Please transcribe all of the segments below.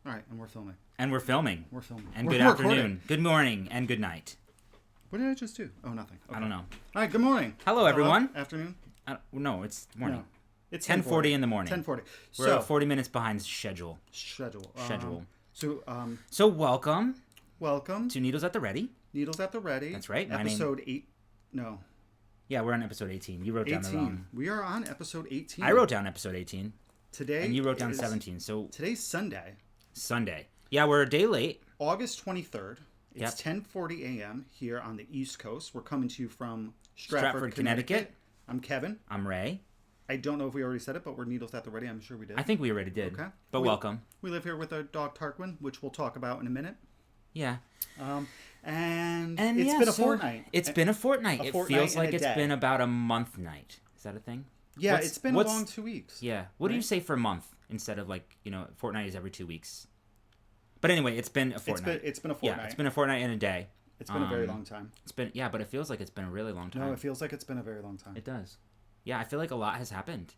All right, and we're filming. And we're filming. We're filming. And we're good recording. afternoon, good morning, and good night. What did I just do? Oh, nothing. Okay. I don't know. All right, good morning. Hello, everyone. Afternoon? No, it's morning. No. It's 10:40 in the morning. 10:40. We're 40 minutes behind schedule. Schedule. So welcome welcome to Needles at the Ready. Needles at the Ready. That's right. Episode 8. No. Yeah, we're on episode 18. You wrote 18. down the wrong. We are on episode 18. I wrote down episode 18. Today. And you wrote down 17. So today's Sunday. Yeah, we're a day late. August 23rd. It's 10:40 a.m. here on the East Coast. We're coming to you from Stratford, Connecticut. I'm Kevin. I'm Ray. I don't know if we already said it, but we're Needles at the Ready. I'm sure we did. I think we already did. Okay. But welcome. We live here with our dog Tarquin, which we'll talk about in a minute. Yeah. And it's been a fortnight. It's been a fortnight. It feels like it's been about a month night. Is that a thing? Yeah, it's been a long 2 weeks. Yeah. What do you say for month instead of fortnight is every 2 weeks? But anyway, it's been a fortnight. It's been a fortnight. Yeah, it's been a fortnight and a day. It's been a very long time. But it feels like it's been a really long time. No, it feels like it's been a very long time. It does. Yeah, I feel like a lot has happened.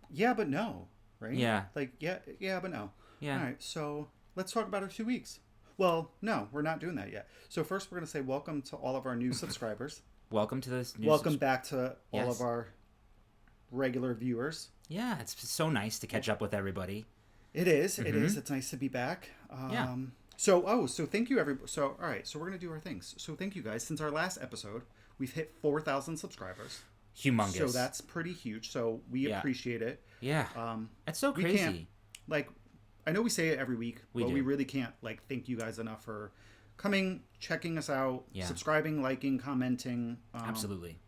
Yeah, but no, right? Yeah. Yeah, but no. Yeah. All right, so let's talk about our 2 weeks. Well, no, we're not doing that yet. So first, we're going to say welcome to all of our new subscribers. Welcome to this. Welcome back to all of our regular viewers. Yeah, it's so nice to catch up with everybody. It is. Mm-hmm. It is. It's nice to be back. Yeah. So thank you, everybody. So, all right. So we're going to do our things. So thank you guys. Since our last episode, we've hit 4,000 subscribers. Humongous. So that's pretty huge. So we appreciate it. Yeah. That's so crazy. I know we say it every week, but do. we really can't thank you guys enough for coming, checking us out, subscribing, liking, commenting. Absolutely.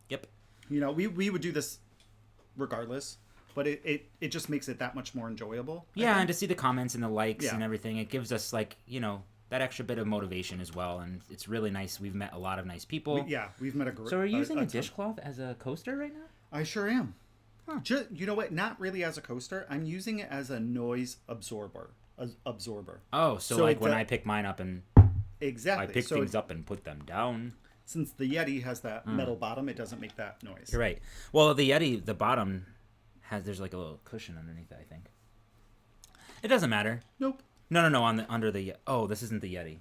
Yep. We would do this regardless, but it just makes it that much more enjoyable. Yeah, and to see the comments and the likes and everything, it gives us that extra bit of motivation as well, and it's really nice. We've met a lot of nice people. We've met a group. So are you using a dishcloth as a coaster right now? I sure am. Huh. You know what? Not really as a coaster. I'm using it as a noise absorber. Oh, so when I pick mine up and exactly, I pick things up and put them down. Since the Yeti has that metal bottom, it doesn't make that noise. You're right. Well, the Yeti, the bottom there's like a little cushion underneath it, I think. It doesn't matter. Nope. No. Under the. Oh, this isn't the Yeti.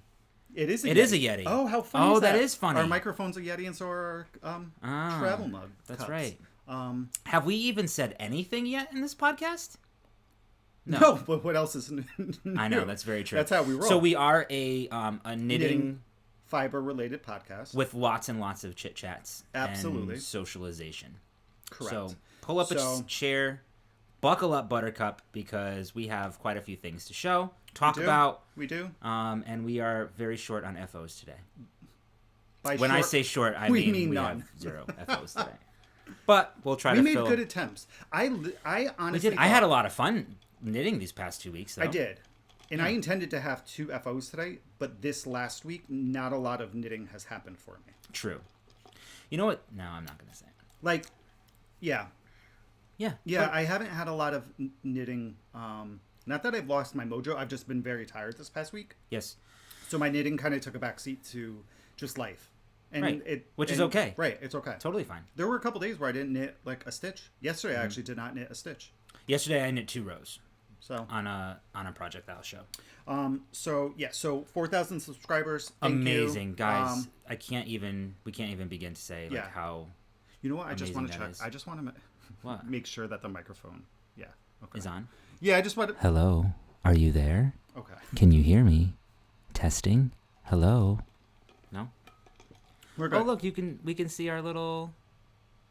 It is a Yeti. It is a Yeti. Oh, how funny! Oh, that is funny. Our microphone's a Yeti, and so are our travel mug. That's cups. right. Have we even said anything yet in this podcast? No, but what else is new? I know, that's very true. That's how we roll. So we are a knitting fiber-related podcast. With lots and lots of chit-chats. Absolutely. And socialization. Correct. So pull up a chair, buckle up, Buttercup, because we have quite a few things to show, talk about. We do. And we are very short on FOs today. When I say short, I mean we none. have 0 FOs today. But we'll try to fill. We made good attempts. I honestly I had a lot of fun knitting these past 2 weeks, though. I did. And I intended to have 2 FOs today, but this last week, not a lot of knitting has happened for me. True. You know what? No, I'm not going to say it. Yeah. I haven't had a lot of knitting. Not that I've lost my mojo. I've just been very tired this past week. Yes. So my knitting kind of took a backseat to just life. And which is okay. Right, it's okay. Totally fine. There were a couple days where I didn't knit a stitch. Yesterday, I actually did not knit a stitch. Yesterday, I knit 2 rows. So on a project that I'll show. So 4,000 subscribers. Amazing, you. Guys. We can't even begin to say how. You know what? I just want to check. I just want to make sure that the microphone, is on. Yeah, I just want to. Hello, are you there? Okay. Can you hear me? Testing. Hello. No. We're good. Oh, look, we can see our little.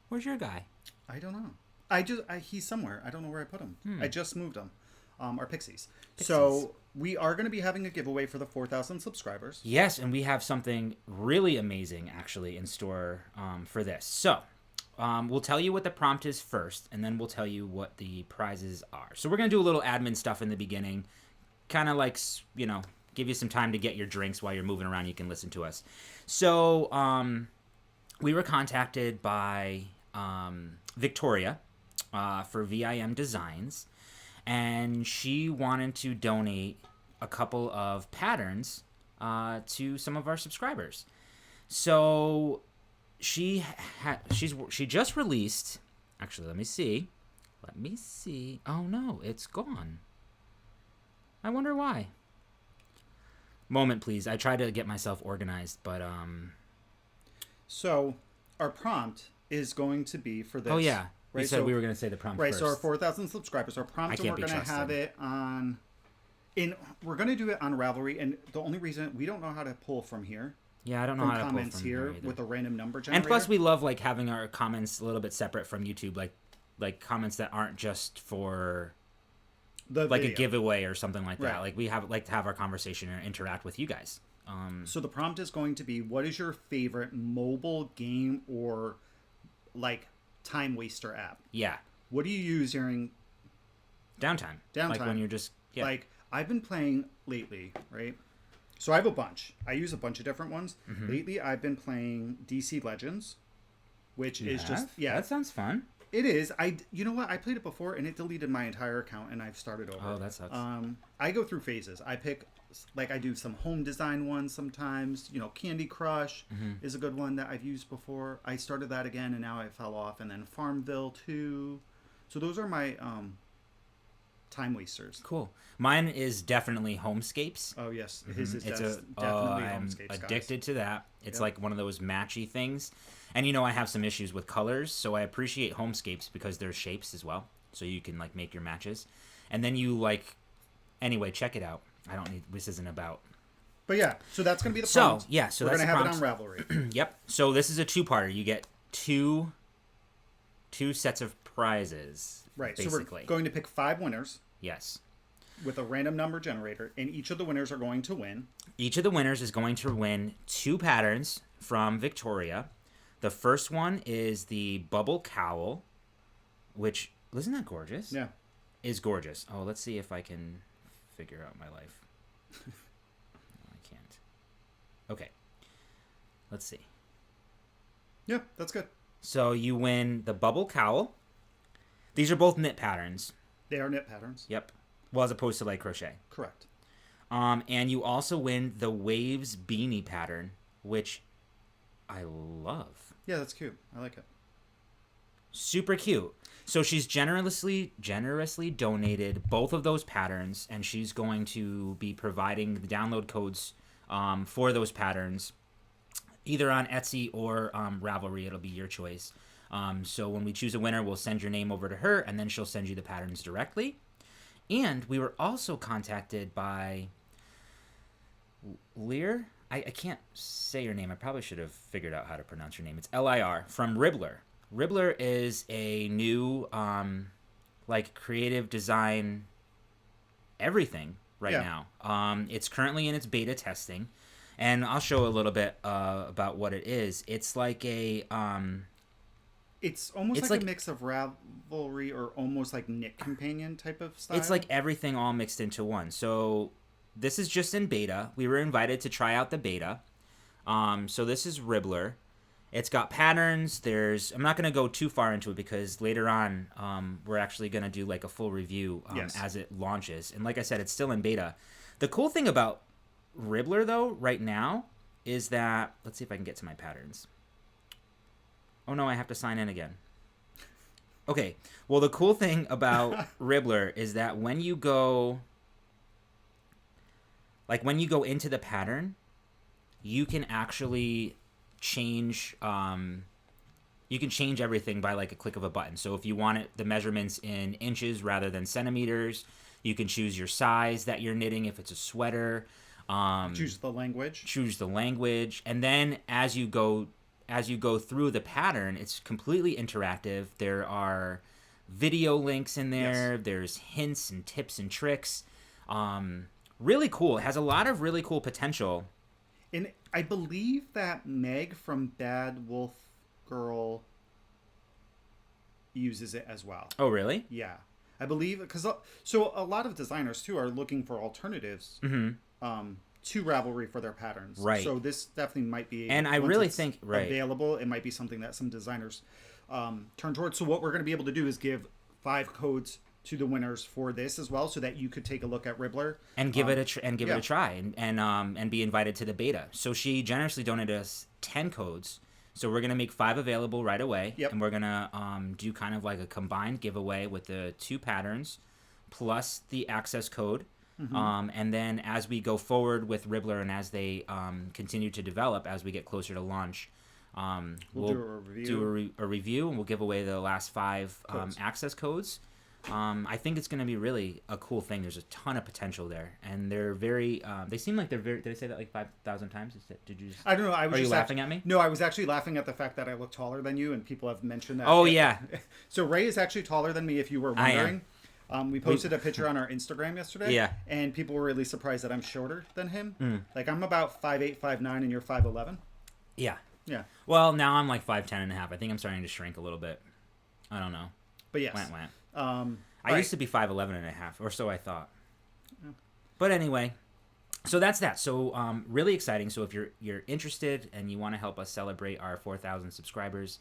Where's your guy? I don't know. He's somewhere. I don't know where I put him. I just moved him. Our pixies. So we are going to be having a giveaway for the 4,000 subscribers. Yes, and we have something really amazing actually in store for this. So we'll tell you what the prompt is first, and then we'll tell you what the prizes are. So we're going to do a little admin stuff in the beginning, kind of give you some time to get your drinks while you're moving around. You can listen to us. So we were contacted by Victoria for VIM Designs, and she wanted to donate a couple of patterns to some of our subscribers. So she just released. Actually, let me see. Oh no, it's gone. I wonder why. Moment, please. I tried to get myself organized, but So, our prompt is going to be for this. Oh yeah, right? We said we were going to say the prompt right. first. So our 4,000 subscribers. Our prompt, and we're going to have it on. We're going to do it on Ravelry, and the only reason we don't know how to pull from here. Yeah, I don't know from how to pull comments from here either. with a random number generator. And plus, we love like having our comments a little bit separate from YouTube, like comments that aren't just for the like video. a giveaway or something like that. Right. Like we like to have our conversation and interact with you guys. So the prompt is going to be, what is your favorite mobile game or like time waster app? Yeah. What do you use during Downtime. Like when you're just Like I've been playing lately, right? So I have a bunch. I use a bunch of different ones. Mm-hmm. Lately I've been playing DC Legends, which is just That sounds fun. It is. You know what? I played it before and it deleted my entire account and I've started over. Oh, that sucks. I go through phases. I pick, like, I do some home design ones sometimes. You know, Candy Crush is a good one that I've used before. I started that again and now I fell off. And then Farmville 2. So those are my time wasters. Cool. Mine is definitely Homescapes. Oh yes, his is It's definitely I'm Homescapes. addicted to that. It's Yep. like one of those matchy things. And you know, I have some issues with colors, so I appreciate Homescapes because there's shapes as well, so you can like make your matches. And then you like, anyway, check it out. I don't need. This isn't about. But yeah, so that's gonna be the prompt. So we're that's gonna the have prompt. it on Ravelry. Yep. So this is a two-parter. You get two sets of prizes. Right. Basically. So we're going to pick 5 winners Yes. with a random number generator, and each of the winners are going to win. Each of the winners is going to win 2 patterns from Victoria. The first one is the Bubble Cowl, which, isn't that gorgeous? Yeah. Is gorgeous. Oh, let's see if I can figure out my life. No, I can't. Okay. Let's see. Yeah, that's good. So you win the Bubble Cowl. These are both knit patterns. They are knit patterns. Yep. Well, as opposed to like crochet. Correct. And you also win the Waves Beanie pattern, which I love. Yeah, that's cute. I like it. Super cute. So she's generously donated both of those patterns, and she's going to be providing the download codes for those patterns, either on Etsy or Ravelry. It'll be your choice. So when we choose a winner, we'll send your name over to her, and then she'll send you the patterns directly. And we were also contacted by Lear. I can't say your name. I probably should have figured out how to pronounce your name. It's Lir from Ribbler. Ribbler is a new like creative design everything right now. It's currently in its beta testing, and I'll show a little bit about what it is. It's like a it's almost like a mix of Ravelry or almost like Knit Companion type of style. It's like everything all mixed into one. So this is just in beta. We were invited to try out the beta. So this is Ribbler. It's got patterns. I'm not going to go too far into it because later on we're actually going to do like a full review as it launches. And like I said, it's still in beta. The cool thing about Ribbler though right now is that, let's see if I can get to my patterns. Oh no, I have to sign in again. Okay, well the cool thing about Ribbler is that when you go into the pattern, you can actually change everything by like a click of a button. So if you want the measurements in inches rather than centimeters, you can choose your size that you're knitting if it's a sweater. Choose the language. And then as you go through the pattern, it's completely interactive. There are video links in there. Yes. There's hints and tips and tricks. Really cool. It has a lot of really cool potential. And I believe that Meg from Bad Wolf Girl uses it as well. Oh, really? Yeah. I believe, because so a lot of designers too are looking for alternatives to Ravelry for their patterns. Right. So this definitely might be, and I really think available. It might be something that some designers turn towards. So what we're going to be able to do is give 5 codes to the winners for this as well, so that you could take a look at Ribbler and give it a try and be invited to the beta. So she generously donated us 10 codes. So we're gonna make 5 available right away, and we're gonna do kind of like a combined giveaway with the 2 patterns plus the access code. And then as we go forward with Ribbler and as they continue to develop, as we get closer to launch, we'll do a review and we'll give away the last 5 access codes. I think it's going to be really a cool thing. There's a ton of potential there, and they're very. They seem like they're very. Did I say that like 5,000 times? Did you? I don't know. Are you laughing at me? No, I was actually laughing at the fact that I look taller than you, and people have mentioned that. Oh yeah. So Ray is actually taller than me. If you were wondering, we posted a picture on our Instagram yesterday. Yeah. And people were really surprised that I'm shorter than him. Like I'm about 5'8", 5'9", and you're 5'11". Yeah. Yeah. Well, now I'm like 5'10" and a half. I think I'm starting to shrink a little bit. I don't know. But yes. I used to be 5'11" and a half, or so I thought. But anyway, so that's that. So really exciting. So if you're interested and you want to help us celebrate our 4,000 subscribers,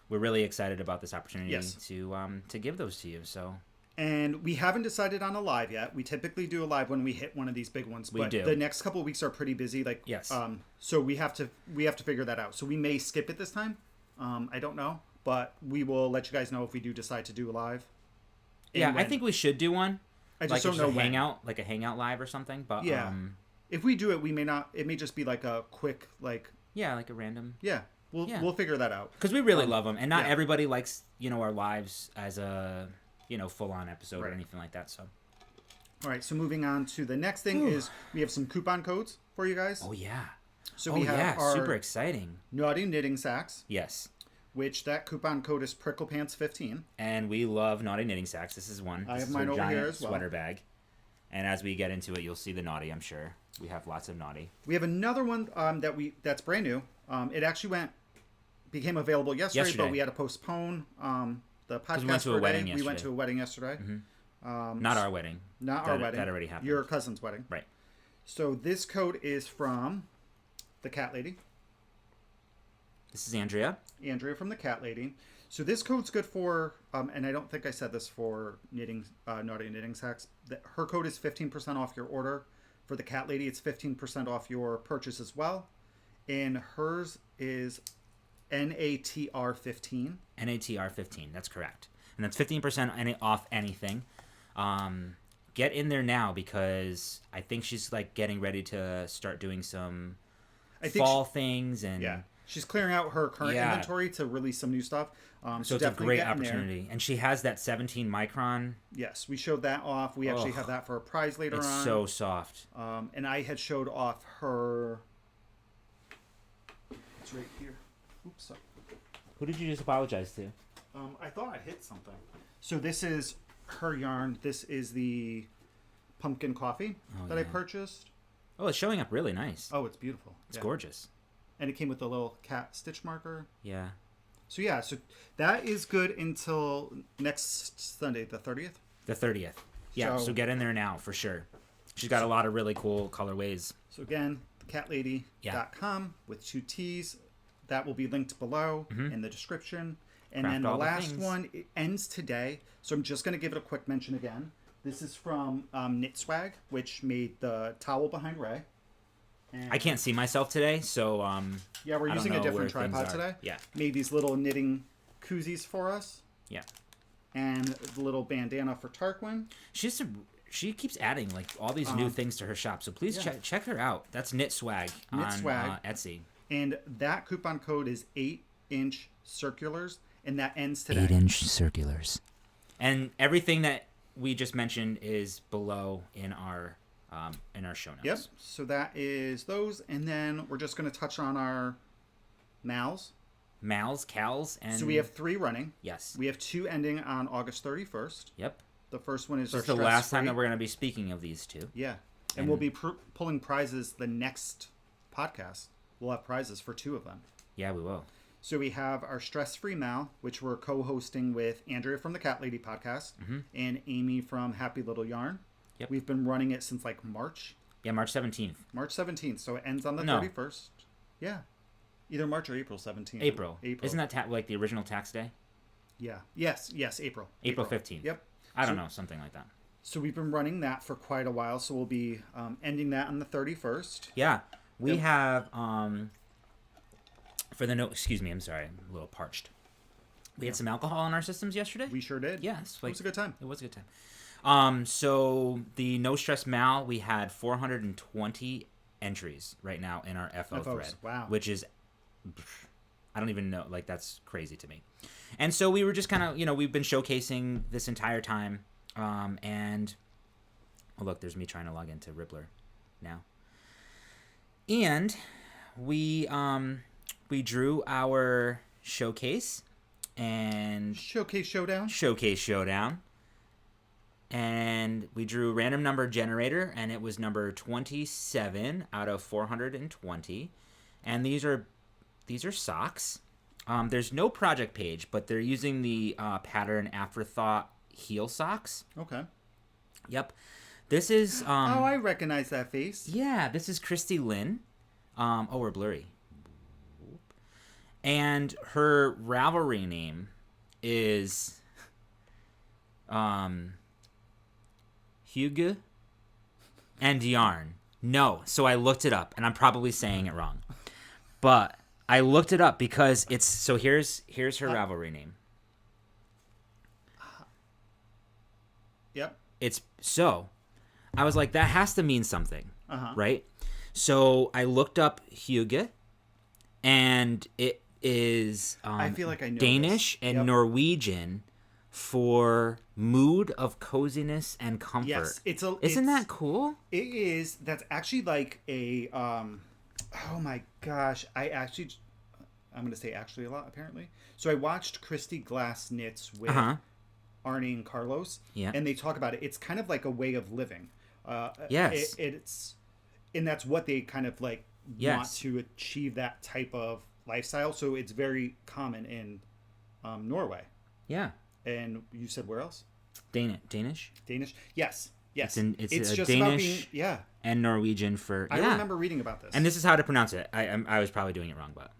we're really excited about this opportunity to give those to you. So. And we haven't decided on a live yet. We typically do a live when we hit one of these big ones. But the next couple of weeks are pretty busy. Like yes. So we have to figure that out. So we may skip it this time. I don't know, but we will let you guys know if we do decide to do a live. Yeah, I think we should do one. I just don't know when. Hangout, like a hangout live or something. But yeah, if we do it, we may not. It may just be like a quick like. Yeah, like a random. Yeah, we'll figure that out because we really love them, and not everybody likes our lives as a full on episode or anything like that. So. All right, so moving on to the next thing is we have some coupon codes for you guys. Oh yeah. So we have our super exciting. Naughty Knitting Sacks. Yes. Which that coupon code is PricklePants15. And we love Naughty Knitting Sacks. This is one. I have mine over here as well. Sweater bag. And as we get into it, you'll see the Naughty, I'm sure. We have lots of Naughty. We have another one that's brand new. It actually became available yesterday, but we had to postpone the podcast we went to a wedding yesterday. We went to a wedding yesterday. Not our wedding. Not our wedding. That already happened. Your cousin's wedding. Right. So this code is from the Cat Lady. This is Andrea. Andrea from the Cat Lady. So this code's good for, and I don't think I said this for knitting, Naughty Knitting Sacks. Her code is 15% off your order. For the Cat Lady, it's 15% off your purchase as well. And hers is NATR15. NATR15, that's correct. And that's 15% off anything. Get in there now because I think she's like getting ready to start doing some fall things and... Yeah. She's clearing out her current inventory to release some new stuff. So it's a great opportunity. And she has that 17 micron. Yes, we showed that off. We actually have that for a prize later on. It's so soft. And I had showed off her... It's right here. Oops, sorry. Who did you just apologize to? I thought I hit something. So this is her yarn. This is the pumpkin coffee that I purchased. Oh, it's showing up really nice. Oh, it's beautiful. It's gorgeous. And it came with a little cat stitch marker. Yeah. So that is good until next Sunday, the 30th. The 30th. Yeah, so get in there now for sure. She's got a lot of really cool colorways. So again, catlady.com with 2 T's. That will be linked below in the description. And then the last one, it ends today. So I'm just going to give it a quick mention again. This is from Knit Swag, which made the towel behind Ray. And I can't see myself today, so we're using a different tripod today. Yeah. Made these little knitting koozies for us. Yeah. And the little bandana for Tarquin. She keeps adding like all these new things to her shop, so please check her out. That's Knit Swag on Etsy. And that coupon code is 8-inch circulars, and that ends today. 8-inch circulars. And everything that we just mentioned is below in our show notes. Yep. So that is those, and then we're just going to touch on our Mals, Cals, and... So we have 3 running. Yes. We have 2 ending on August 31st. Yep. The first one is the last time that we're going to be speaking of these 2. Yeah. And we'll be pulling prizes the next podcast. We'll have prizes for 2 of them. Yeah, we will. So we have our Stress-Free Mal, which we're co-hosting with Andrea from the Cat Lady podcast and Amy from Happy Little Yarn. Yep. We've been running it since like March. Yeah, March 17th. March 17th. So it ends on the 31st. Yeah. Either March or April 17th. April. Isn't that like the original tax day? Yeah. Yes, April. April 15th. Yep. I don't know, something like that. So we've been running that for quite a while. So we'll be ending that on the 31st. Yeah. We have, excuse me, I'm sorry, I'm a little parched. We had some alcohol in our systems yesterday. We sure did. Yes. It was a good time. It was a good time. So the No Stress Mal, we had 420 entries right now in our FO thread. Wow. Which is, I don't even know, like, that's crazy to me. And so we were just kind of, we've been showcasing this entire time. And, oh, look, there's me trying to log into Rippler now. And we drew our showcase and Showcase Showdown. And we drew a random number generator, and it was number 27 out of 420. And these are socks. There's no project page, but they're using the pattern Afterthought heel socks. Okay. Yep. This is I recognize that face. Yeah, this is Christy Lynn. We're blurry. And her Ravelry name is Hug and Yarn. No, so I looked it up, and I'm probably saying it wrong. But I looked it up because it's so here's her Ravelry name. Yep. It's so I was like, that has to mean something, right? So I looked up Hygge, and it is I feel like I know Danish this. and Norwegian for mood of coziness and comfort. Yes, Isn't that cool? It is. That's actually like a oh my gosh. I'm going to say actually a lot, apparently. So I watched Christy Glass Knits with Arnie and Carlos. Yeah. And they talk about it. It's kind of like a way of living. Yes. And that's what they kind of like want to achieve, that type of lifestyle. So it's very common in Norway. Yeah. And you said where else? Danish? Yes. Yes. It's just Danish about being, and Norwegian for... I remember reading about this. And this is how to pronounce it. I was probably doing it wrong, but...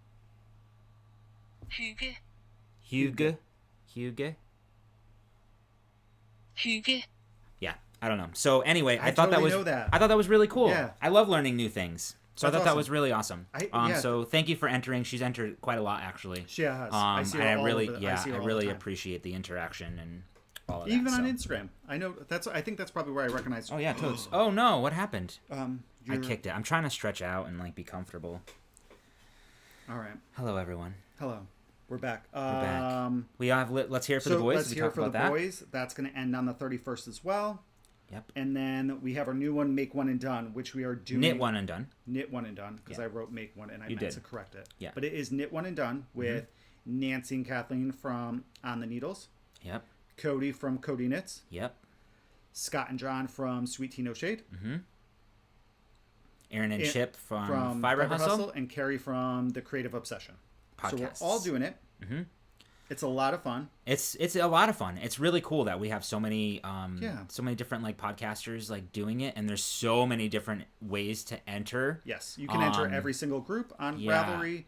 Hygge. Yeah, I don't know. So anyway, I thought totally that was... know that. I thought that was really cool. Yeah. I love learning new things. So That's I thought that awesome. was really awesome. So thank you for entering. She's entered quite a lot, actually. She has. I see her and all really, over yeah, see her I all really the time. appreciate the interaction and all of Even that. on Instagram. I know I think that's probably where I recognize. Oh yeah, totes. Oh no, what happened? I You're... kicked it. I'm trying to stretch out and like be comfortable. All right. Hello, everyone. Hello. We're back. We're back. We have. Let's hear it for the boys. Let's hear it for the boys. That's going to end on the 31st as well. Yep. And then we have our new one, Make One and Done, which we are doing. Knit One and Done. Knit One and Done, because I wrote Make One and I meant to correct it. Yeah. But it is Knit One and Done with Nancy and Kathleen from On the Needles. Yep. Cody from Cody Knits. Yep. Scott and John from Sweet Tea No Shade. Mm-hmm. Aaron and Chip from Fiber Hustle. And Carrie from The Creative Obsession. Podcasts. So we're all doing it. Mm-hmm. It's a lot of fun. It's a lot of fun. It's really cool that we have so many different like podcasters like doing it, and there's so many different ways to enter. Yes, you can enter every single group on Ravelry,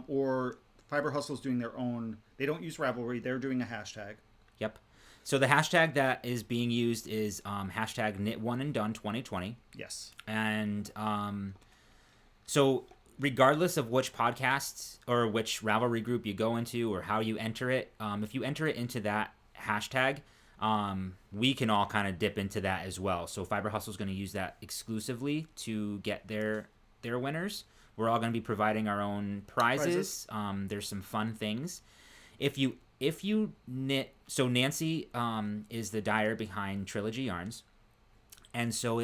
or Fiber Hustle's doing their own. They don't use Ravelry; they're doing a hashtag. Yep. So the hashtag that is being used is hashtag Knit One and Done 2020. Yes. And so regardless of which podcasts or which Ravelry group you go into or how you enter it, if you enter it into that hashtag, we can all kind of dip into that as well. So Fiber Hustle is going to use that exclusively to get their winners. We're all going to be providing our own prizes. There's some fun things. If you knit, so Nancy is the dyer behind Trilogy Yarns, and so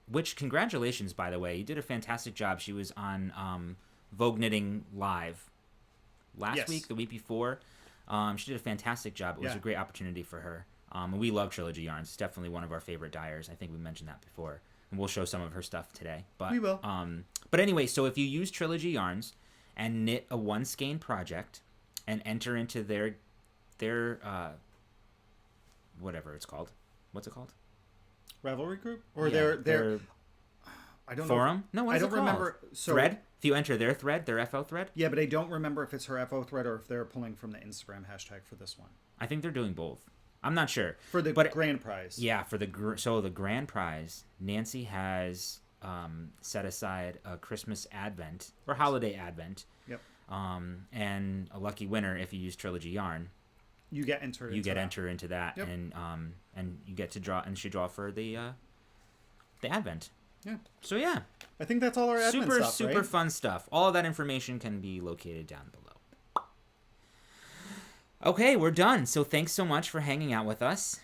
which congratulations, by the way, you did a fantastic job. She was on Vogue Knitting Live last week, the week before. She did a fantastic job. It was a great opportunity for her. We love Trilogy Yarns. It's definitely one of our favorite dyers. I think we mentioned that before, and we'll show some of her stuff today. But we will. But anyway, so if you use Trilogy Yarns and knit a one skein project and enter into their whatever it's called, what's it called? Ravelry group or their I don't forum? know. No, what is I don't it called? remember. So, thread? If you enter their thread, their FO thread? Yeah, but I don't remember if it's her FO thread or if they're pulling from the Instagram hashtag for this one. I think they're doing both. I'm not sure. For the grand prize. Yeah, for the grand prize, Nancy has set aside a Christmas Advent or holiday Advent. Yep. And a lucky winner if you use Trilogy Yarn. you get entered. Enter into that, yep. And you get to draw, and she draw for the advent. Yeah. So yeah, I think that's all our advent stuff, super right? fun stuff. All of that information can be located down below. Okay, we're done. So thanks so much for hanging out with us.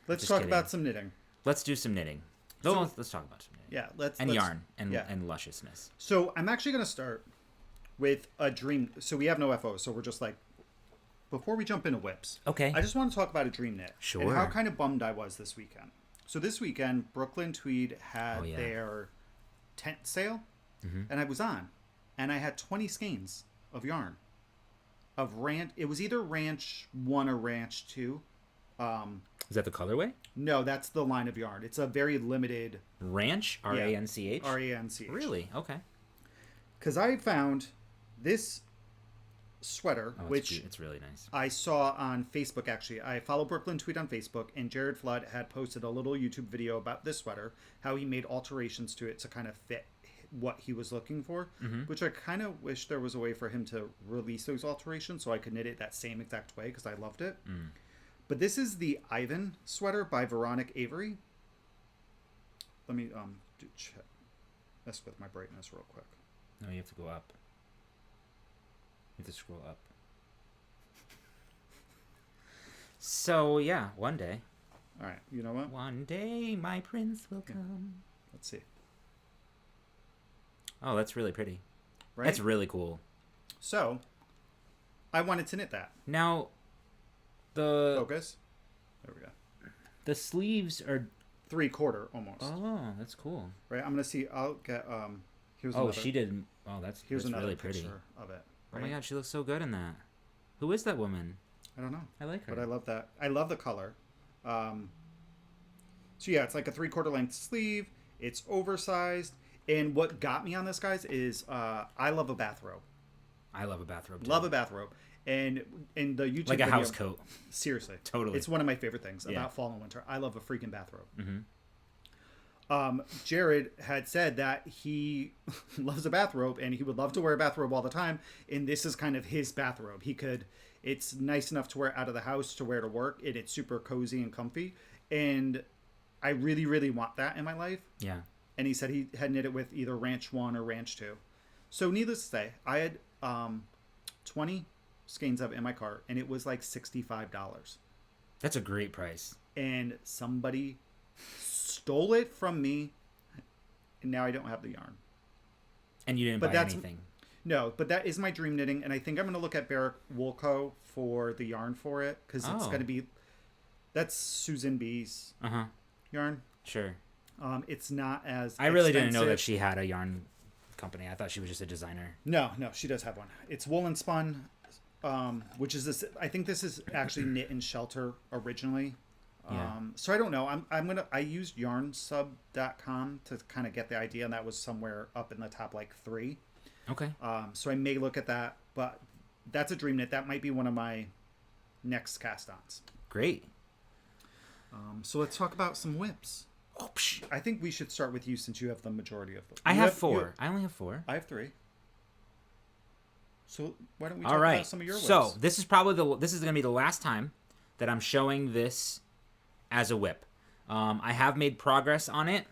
Let's talk about some knitting. Let's do some knitting. Let's talk about some knitting. Yeah, let's yarn and lusciousness. So I'm actually going to start with a dream. So we have no FOs, so we're just like, before we jump into whips. Okay. I just want to talk about a dream knit. Sure. And how kind of bummed I was this weekend. So this weekend, Brooklyn Tweed had their tent sale, and I was on, and I had 20 skeins of yarn, of ranch. It was either Ranch 1 or Ranch 2. Is that the colorway? No, that's the line of yarn. It's a very limited... Ranch? R-A-N-C-H? R-A-N-C-H. Really? Okay. Because I found this sweater, which it's really nice. I saw on Facebook, actually. I follow Brooklyn Tweed on Facebook, and Jared Flood had posted a little YouTube video about this sweater, how he made alterations to it to kind of fit what he was looking for, which I kind of wish there was a way for him to release those alterations so I could knit it that same exact way, because I loved it. But this is the sweater by Veronique Avery. Let me mess with my brightness real quick. No, you have to go up. You have to scroll up. So, yeah, one day. All right, you know what? One day my prince will come. Let's see. Oh, that's really pretty. Right? That's really cool. So, I wanted to knit that. Now, Focus. There we go. The sleeves are 3/4 almost. Oh, that's cool. Right, I'm gonna see. I'll get. Here's another. She did. Oh, that's another really pretty. Picture of it. Right? Oh my god, she looks so good in that. Who is that woman? I don't know. I like her. But I love that. I love the color. So yeah, it's like a 3/4 length sleeve. It's oversized. And what got me on this, guys, is I love a bathrobe. I love a bathrobe too. Love a bathrobe. And in the YouTube like a video, house coat. Seriously. Totally. It's one of my favorite things about fall and winter. I love a freaking bathrobe. Jared had said that he loves a bathrobe and he would love to wear a bathrobe all the time. And this is kind of his bathrobe. It's nice enough to wear out of the house, to wear to work, and it's super cozy and comfy. And I really, really want that in my life. Yeah. And he said he had knit it with either Ranch 1 or Ranch 2. So needless to say, I had 20 skeins of it in my cart, and it was like $65. That's a great price. And somebody stole it from me, and now I don't have the yarn. And you didn't buy anything. No, but that is my dream knitting, and I think I'm going to look at Barrack Wool Co. for the yarn for it, because it's going to be... That's Susan B's yarn. Sure. It's not as I really didn't know that she had a yarn company. I thought she was just a designer. No, she does have one. It's Wool and Spun, which is this. I think this is actually Knit and Shelter originally. So I don't know. I used yarnsub.com to kind of get the idea, and that was somewhere up in the top like 3. Okay. So I may look at that, but that's a dream knit. That might be one of my next cast-ons. Great. So let's talk about some whips. I think we should start with you since you have the majority of them. I have 4. I only have 4. I have 3. So why don't we talk about some of your whips? So this is probably this is going to be the last time that I'm showing this as a whip. I have made progress on it,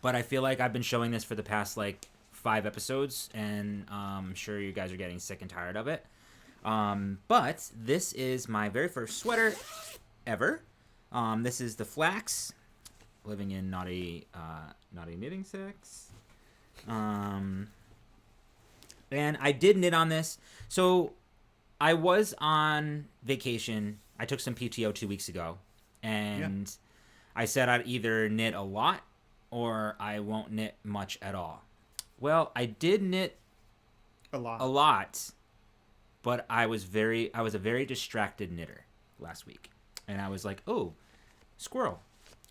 but I feel like I've been showing this for the past like 5 episodes, and I'm sure you guys are getting sick and tired of it. But this is my very first sweater ever. This is the Flax. Living in naughty knitting sex. And I did knit on this. So I was on vacation. I took some PTO 2 weeks ago. And I said I'd either knit a lot or I won't knit much at all. Well, I did knit a lot, but I was a very distracted knitter last week. And I was like, oh, squirrel.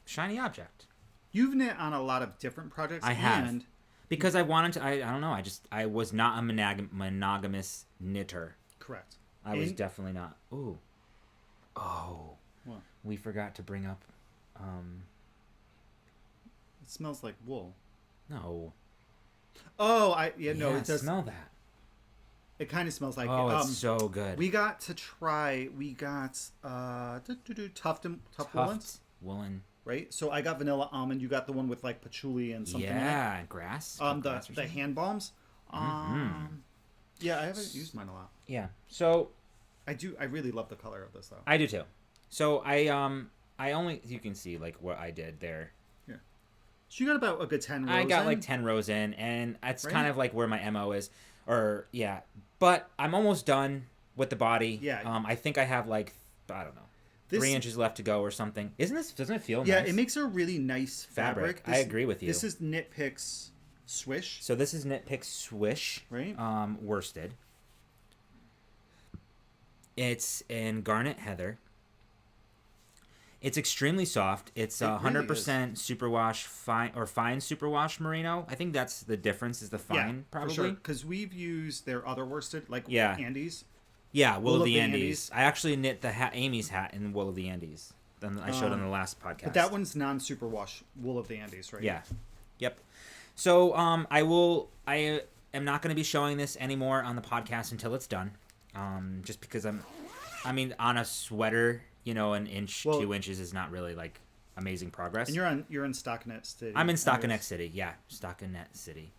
Shiny object. You've knit on a lot of different projects. I have. Because I wanted to, I don't know, I was not a monogamous knitter. Correct. I was definitely not. Ooh. Oh. What? We forgot to bring up, It smells like wool. No. Oh, it does. Smell that. It kind of smells like it. It's so good. We got Tuft woolen. Right? So I got vanilla almond. You got the one with like patchouli and something. Yeah, grass. The hand balms. Yeah, I haven't used mine a lot. Yeah. So I really love the color of this though. I do too. So I only, you can see like what I did there. Yeah. So you got about a good 10 rows I got like 10 rows in, and that's kind of like where my MO is. But I'm almost done with the body. Yeah. I think I have like, I don't know, 3 inches left to go or something. Doesn't it feel nice? Yeah, it makes a really nice fabric. I agree with you. This is Knit Picks Swish. So this is Knit Picks Swish. Right. Worsted. It's in Garnet Heather. It's extremely soft. It's 100% superwash fine superwash merino. I think that's the difference, is the fine, probably. For sure. Because we've used their other worsted, like Andes. Yeah, Wool of the Andes. I actually knit Amy's hat in Wool of the Andes. I showed on the last podcast. But that one's non-superwash Wool of the Andes, right? Yeah. Yep. So I am not going to be showing this anymore on the podcast until it's done. Just because on a sweater, an inch, 2 inches is not really like amazing progress. And you're in Stockinette City. I'm in Stockinette City. Yeah, Stockinette City.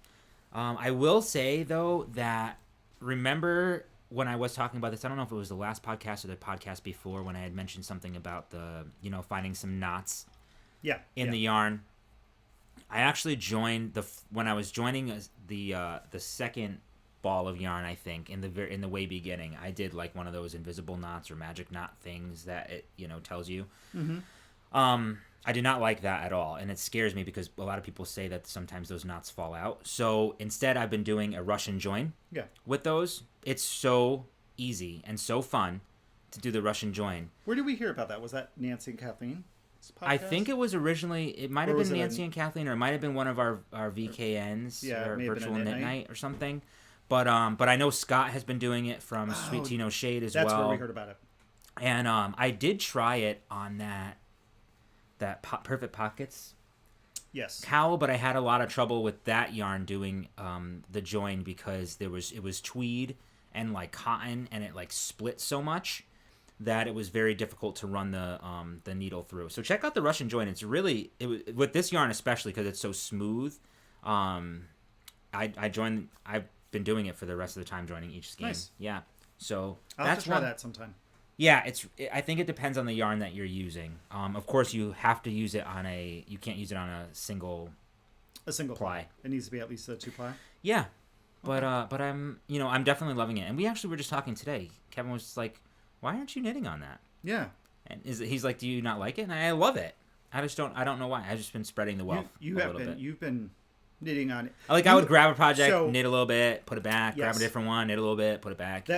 I will say though that, remember when I was talking about this, I don't know if it was the last podcast or the podcast before, when I had mentioned something about the, finding some knots in the yarn. I actually joined when I was joining the second ball of yarn, I think, in the way beginning, I did like one of those invisible knots or magic knot things that it tells you. Mm-hmm. I did not like that at all, and it scares me because a lot of people say that sometimes those knots fall out. So instead, I've been doing a Russian join with those. It's so easy and so fun to do the Russian join. Where did we hear about that? Was that Nancy and Kathleen? I think it was originally, it might have been Nancy and Kathleen, or it might have been one of our VKNs, or Virtual Knit Night or something. But I know Scott has been doing it from Sweet Tea No Shade as well. That's where we heard about it. And I did try it on that Perfect Pockets cowl, but I had a lot of trouble with that yarn doing the join because it was tweed and like cotton, and it like split so much that it was very difficult to run the needle through. So check out the Russian join. It's really with this yarn especially because it's so smooth. I've been doing it for the rest of the time, joining each skein. Nice. Yeah. So I'll have to try that sometime. Yeah, I think it depends on the yarn that you're using. Of course, you have to use it you can't use it on a single ply. It needs to be at least a 2-ply. Yeah, but I'm definitely loving it. And we actually were just talking today. Kevin was just like, "Why aren't you knitting on that?" Yeah. And he's like, "Do you not like it?" And I love it. I don't know why. I've just been spreading the wealth a little bit. You've been knitting on it. I would grab a project, knit a little bit, put it back. Grab a different one, knit a little bit, put it back.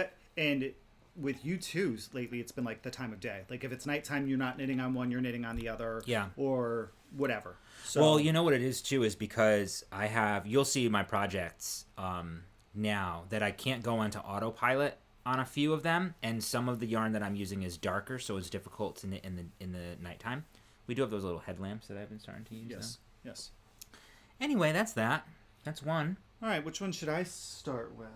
With you twos lately, it's been like the time of day. Like if it's nighttime, you're not knitting on one, you're knitting on the other. Yeah. Or whatever. So, well, you know what it is too, is because you'll see my projects now that I can't go onto autopilot on a few of them, and some of the yarn that I'm using is darker, so it's difficult to knit in the nighttime. We do have those little headlamps that I've been starting to use. Yes. Yes. Anyway, that's that. That's one. All right, which one should I start with?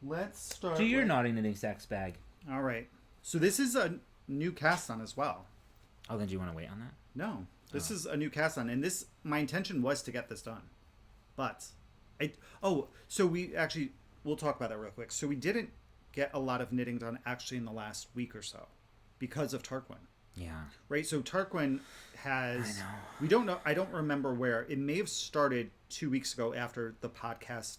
Let's start Do your Naughty Knitting Sacks bag. All right. So this is a new cast on as well. Oh, then do you want to wait on that? No. This is a new cast on, and my intention was to get this done. But we'll talk about that real quick. So we didn't get a lot of knitting done actually in the last week or so because of Tarquin. Yeah. Right? So Tarquin has we don't know, I don't remember where. It may have started 2 weeks ago after the podcast,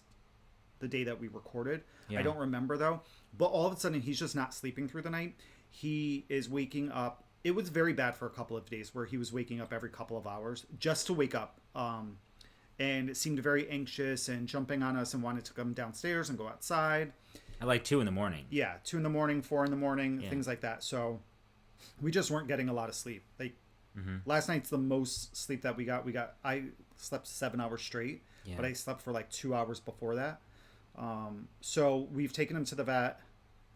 the day that we recorded. I don't remember though. But all of a sudden he's just not sleeping through the night. He is waking up. It was very bad for a couple of days where he was waking up every couple of hours just to wake up. And it seemed very anxious and jumping on us and wanted to come downstairs and go outside. At like 2 a.m. Yeah, 2 a.m, 4 a.m, things like that. So we just weren't getting a lot of sleep. Like last night's the most sleep that we got. I slept 7 hours straight, but I slept for like 2 hours before that. So we've taken him to the vet.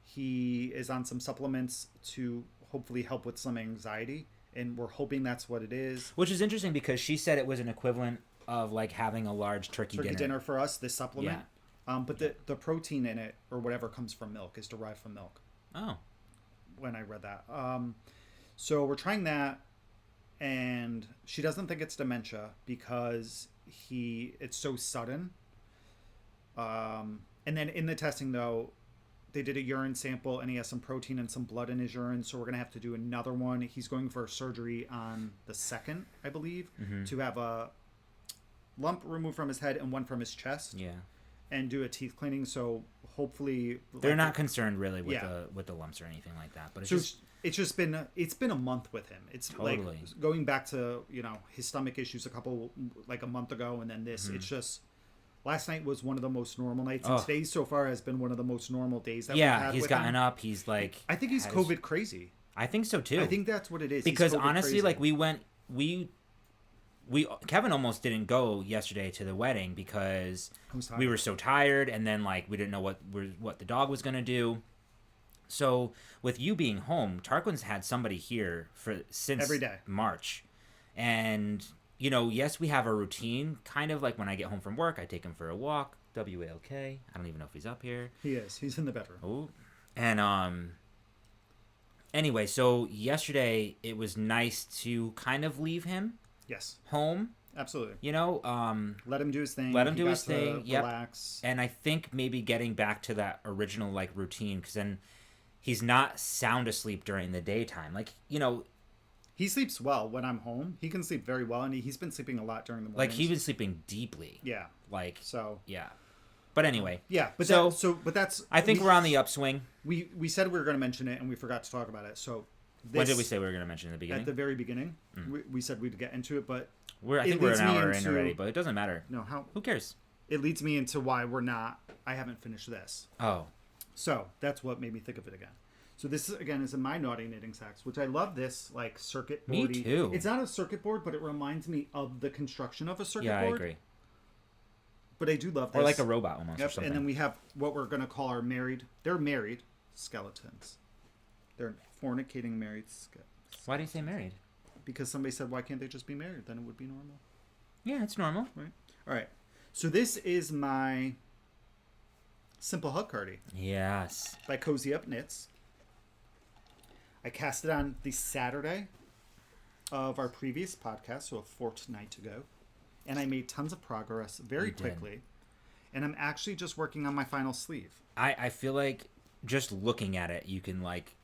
He is on some supplements to hopefully help with some anxiety, and we're hoping that's what it is. Which is interesting because she said it was an equivalent of like having a large turkey dinner for us, this supplement. But the protein in it or whatever comes from milk is derived from milk. Oh. When I read that. So we're trying that, and she doesn't think it's dementia because it's so sudden. And then in the testing, though, they did a urine sample, and he has some protein and some blood in his urine, so we're going to have to do another one. He's going for surgery on the 2nd, I believe, to have a lump removed from his head and one from his chest. Yeah. And do a teeth cleaning, so hopefully... They're not concerned, really, with the lumps or anything like that. But it's just been a month with him. It's totally. Like going back to, his stomach issues a month ago, and then this. It's just... Last night was one of the most normal nights, and today so far has been one of the most normal days that we've had he's with gotten him. Up. He's like... I think he's COVID crazy. I think so, too. I think that's what it is. Because honestly, like, Kevin almost didn't go yesterday to the wedding because we were so tired, and then, like, we didn't know what the dog was going to do. So with you being home, Tarquin's had somebody here since every day. March. And... yes, we have a routine, kind of like when I get home from work, I take him for a walk, W-A-L-K. I don't even know if he's up here. He is. He's in the bedroom. Oh. And, anyway, so yesterday it was nice to kind of leave him. Yes. Home. Absolutely. Let him do his thing. Let him do his thing. Yep. Relax. And I think maybe getting back to that original, like, routine, because then he's not sound asleep during the daytime. Like, he sleeps well when I'm home. He can sleep very well, and he's been sleeping a lot during the mornings. Like, he's been sleeping deeply. Yeah. Like, so. Yeah. But anyway. Yeah, but that's... I think we're on the upswing. We said we were going to mention it, and we forgot to talk about it, so... When did we say we were going to mention it in the beginning? At the very beginning. We said we'd get into it, but... I think we're an hour in already, but it doesn't matter. No, who cares? It leads me into why I haven't finished this. Oh. So, that's what made me think of it again. So this, again, is in my Naughty Knitting Sacks, which I love this, like, circuit board. Me too. It's not a circuit board, but it reminds me of the construction of a circuit board. Yeah, I agree. But I do love this. Or like a robot almost or something. And then we have what we're going to call our they're married skeletons. They're fornicating married skeletons. Why do you say married? Because somebody said, why can't they just be married? Then it would be normal. Yeah, it's normal. Right. All right. So this is my Simple Hug Cardi. Yes. By Cozy Up Knits. I cast it on the Saturday of our previous podcast, so a fortnight ago. And I made tons of progress very quickly. And I'm actually just working on my final sleeve. I feel like just looking at it, you can like,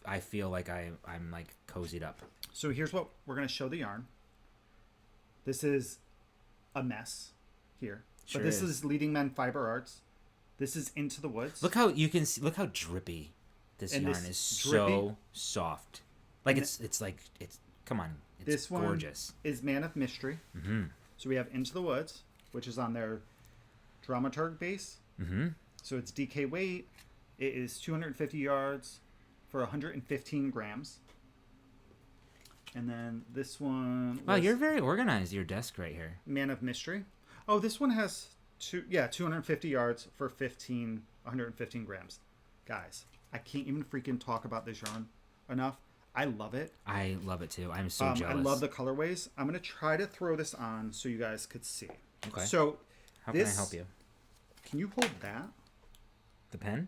I feel like I'm like cozied up. So here's what we're going to show the yarn. This is a mess here. Sure but this is Leading Men Fiber Arts. This is Into the Woods. Look how you can see, look how drippy this yarn is. So soft. Like it's come on. It's this one gorgeous. Is Man of Mystery. Mm-hmm. So we have Into the Woods, which is on their dramaturg base. Mm-hmm. So it's DK weight. It is 250 yards for 115 grams. And then this one... Wow, you're very organized, your desk right here. Man of Mystery. Oh, this one has 250 yards for 115 grams. Guys, I can't even freaking talk about this yarn enough. I love it. I love it too. I'm so jealous. I love the colorways. I'm going to try to throw this on so you guys could see. Okay. So, how can I help you? Can you hold that? The pen?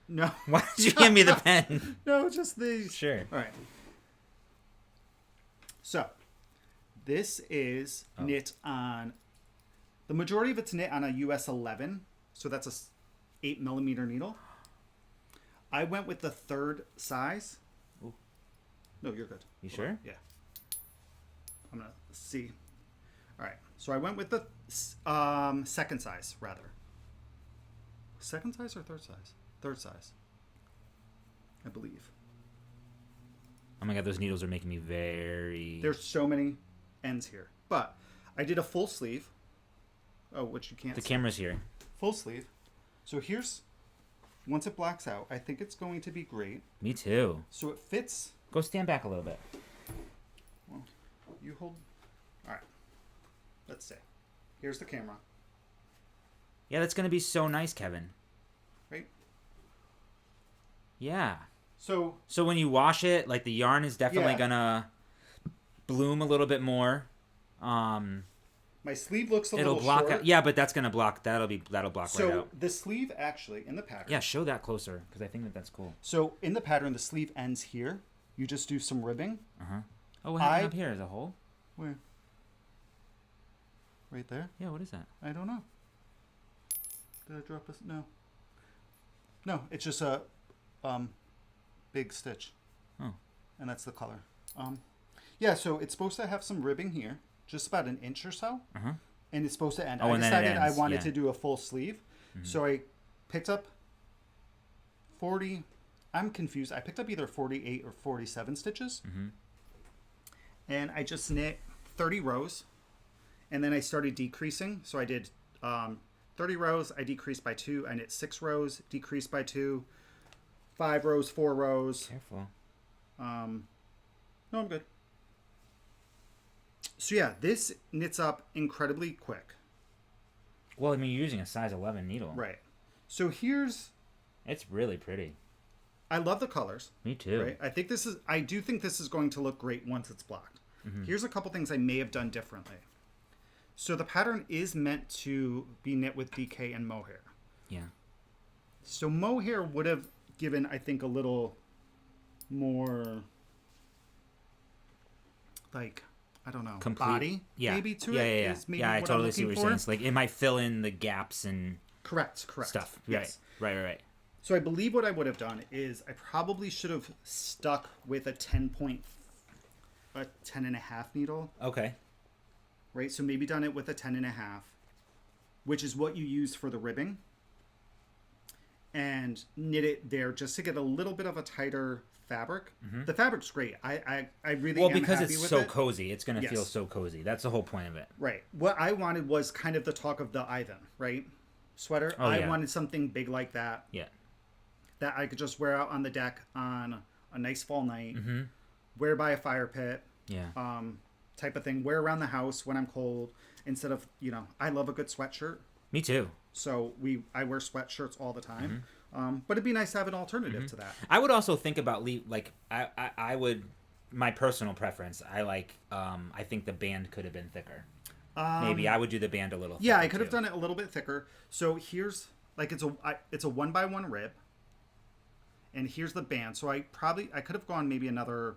No. Why did you give me the pen? No, just these. Sure. All right. So, this is knit on... The majority of it's knit on a US 11. So that's a 8mm needle. I went with the third size. Ooh. No, you're good. You sure? Yeah. I'm going to see. All right. So I went with the second size, rather. Second size or third size? Third size. I believe. Oh my god, those needles are making me very... There's so many ends here. But I did a full sleeve. Oh, which you can't see. The camera's here. Full sleeve. So here's... Once it blacks out, I think it's going to be great. Me too. So it fits... Go stand back a little bit. Well, you hold... All right. Let's see. Here's the camera. Yeah, that's going to be so nice, Kevin. Right? Yeah. So when you wash it, like the yarn is definitely going to bloom a little bit more. When My sleeve looks a It'll little block short. out. Yeah, but that's gonna block. That'll block right out. So the sleeve actually in the pattern. Yeah, show that closer because I think that's cool. So in the pattern, the sleeve ends here. You just do some ribbing. Oh, what happened up here? Is a hole? Where? Right there. Yeah. What is that? I don't know. Did I drop a no? No, it's just a big stitch. Oh. And that's the color. Yeah, so it's supposed to have some ribbing here, just about an inch or so. And it's supposed to end. I decided I wanted to do a full sleeve. So I picked up 40. I'm confused. I picked up either 48 or 47 stitches. And I just knit 30 rows. And then I started decreasing. So I did 30 rows. I decreased by 2. I knit 6 rows, decreased by 2. 5 rows, 4 rows. Careful. No, I'm good. So yeah, this knits up incredibly quick. Well, I mean, you're using a size 11 needle. Right. So here's... It's really pretty. I love the colors. Me too. Right? I do think this is going to look great once it's blocked. Here's a couple things I may have done differently. So the pattern is meant to be knit with DK and mohair. Yeah. So mohair would have given, I think, a little more... like, I don't know, body maybe to it. Yeah. Is maybe I what totally I'm see what you're saying. It's like it might fill in the gaps and correct stuff. Yes. Right. So I believe what I would have done is I probably should have stuck with a 10.5 needle. Okay. Right. So maybe done it with a 10.5, which is what you use for the ribbing, and knit it there just to get a little bit of a tighter fabric. The fabric's great. I really am because happy it's with so it. cozy. It's going to feel so cozy. That's the whole point of it. Right. What I wanted was kind of the talk of the Ivan, right? Sweater. I wanted something big like that. Yeah. That I could just wear out on the deck on a nice fall night. Wear by a fire pit. Yeah. Type of thing. Wear around the house when I'm cold instead of, I love a good sweatshirt. Me too. So I wear sweatshirts all the time. But it'd be nice to have an alternative to that. I would also think about I would, my personal preference. I think the band could have been thicker. Maybe I would do the band a little thicker. Yeah, I could have done it a little bit thicker. So here's it's a 1x1 rib. And here's the band. So I could have gone maybe another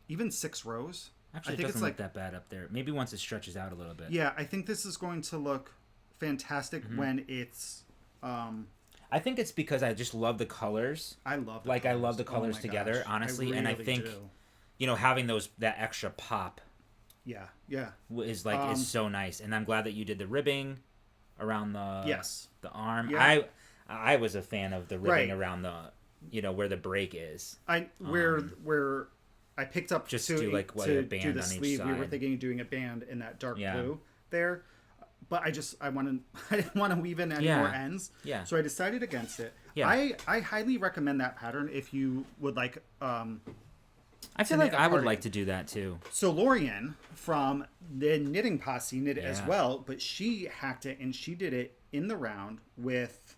even 6 rows. Actually, I think it doesn't look that bad up there. Maybe once it stretches out a little bit. Yeah, I think this is going to look fantastic when it's I think it's because I just love the colors. I love the colors together, honestly, really and I think having that extra pop is is so nice. And I'm glad that you did the ribbing around the arm. Yeah. I was a fan of the ribbing around the where the break is. Where I picked up just to do a band do the on sleeve. each side. We were thinking of doing a band in that dark blue there. But I didn't want to weave in any more ends. Yeah. So I decided against it. Yeah. I highly recommend that pattern if you would like. I feel like I would like to do that too. So Lorian from the Knitting Posse knit it as well, but she hacked it and she did it in the round with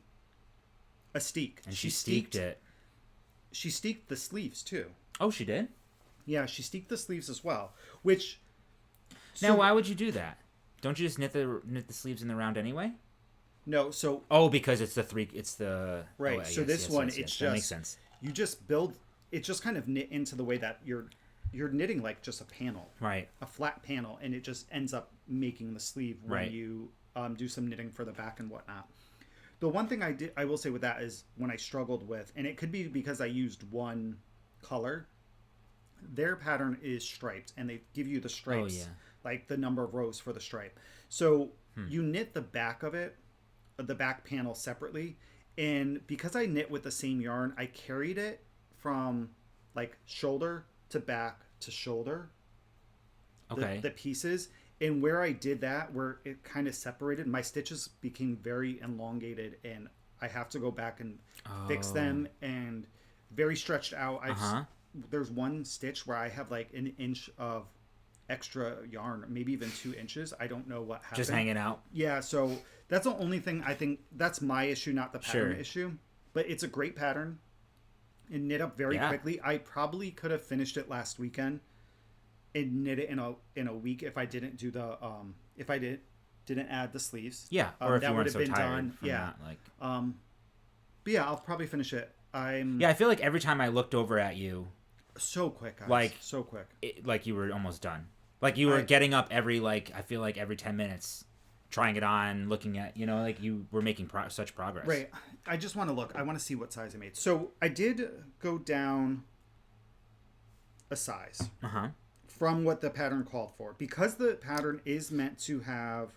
a steek. And she steeked it. She steeked the sleeves too. Oh, she did? Yeah, she steeked the sleeves as well. Which. Now, why would you do that? Don't you just knit the sleeves in the round anyway? No, so because it's the right. Oh, so this one, it's just that makes sense. You just build it, just kind of knit into the way that you're knitting like just a panel, right? A flat panel, and it just ends up making the sleeve when you do some knitting for the back and whatnot. The one thing I will say with that is when I struggled with, and it could be because I used one color. Their pattern is striped, and they give you the stripes, like the number of rows for the stripe. So you knit the back of it, the back panel separately, and because I knit with the same yarn, I carried it from like shoulder to back to shoulder. Okay. The pieces, and where I did that, where it kind of separated, my stitches became very elongated, and I have to go back and fix them, and very stretched out. There's one stitch where I have like an inch of extra yarn, maybe even 2 inches. I don't know what happened. Just hanging out. Yeah, so that's the only thing. I think that's my issue, not the pattern issue. But it's a great pattern. It knit up very quickly. I probably could have finished it last weekend and knit it in a week if I didn't do the if I didn't add the sleeves. Yeah, or if that you would weren't have so been tired done. from Yeah. that, like. But yeah, I'll probably finish it. I feel like every time I looked over at you, so quick, guys. Like so quick. Like you were almost done. Like you were getting up every I feel like every 10 minutes, trying it on, looking at, like you were making such progress. Right. I just want to look. I want to see what size I made. So I did go down a size from what the pattern called for, because the pattern is meant to have.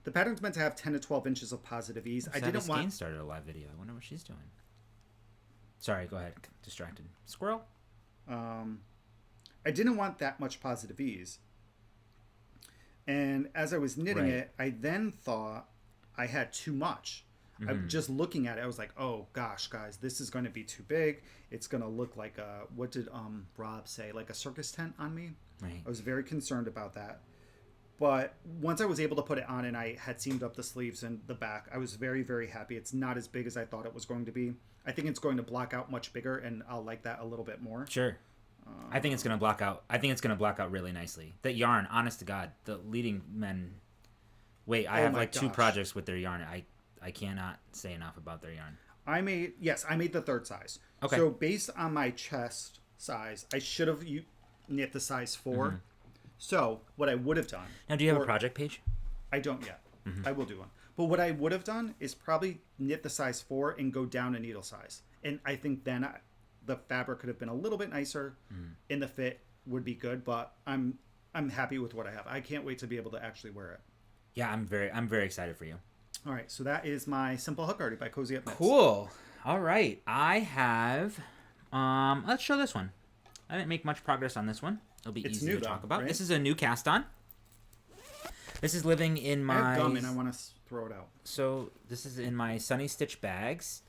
The pattern's meant to have 10 to 12 inches of positive ease. I didn't want. Started a live video. I wonder what she's doing. Sorry, go ahead. Distracted. Squirrel. I didn't want that much positive ease. And as I was knitting it, I then thought I had too much. I'm just looking at it. I was like, oh gosh, guys, this is going to be too big. It's going to look like what did Rob say? Like a circus tent on me. Right. I was very concerned about that. But once I was able to put it on and I had seamed up the sleeves and the back, I was very, very happy. It's not as big as I thought it was going to be. I think it's going to block out much bigger, and I'll like that a little bit more. Sure. I think it's going to block out. I think it's going to block out really nicely. That yarn, honest to God, the leading men. Wait, I have like 2 projects with their yarn. I cannot say enough about their yarn. I made the third size. Okay. So based on my chest size, I should have knit the size 4. So what I would have done. Now, do you have a project page? I don't yet. I will do one. But what I would have done is probably knit the size 4 and go down a needle size. And I think then the fabric could have been a little bit nicer, and the fit would be good. But I'm happy with what I have. I can't wait to be able to actually wear it. Yeah, I'm very excited for you. All right, so that is my Simple Hug Cardi by Cozy Up Knits. Cool. All right, I have. Let's show this one. I didn't make much progress on this one. It'll be easy to talk about. Right? This is a new cast on. This is living in my. I have gum and I want to throw it out. So this is in my Sunny Stitch bags.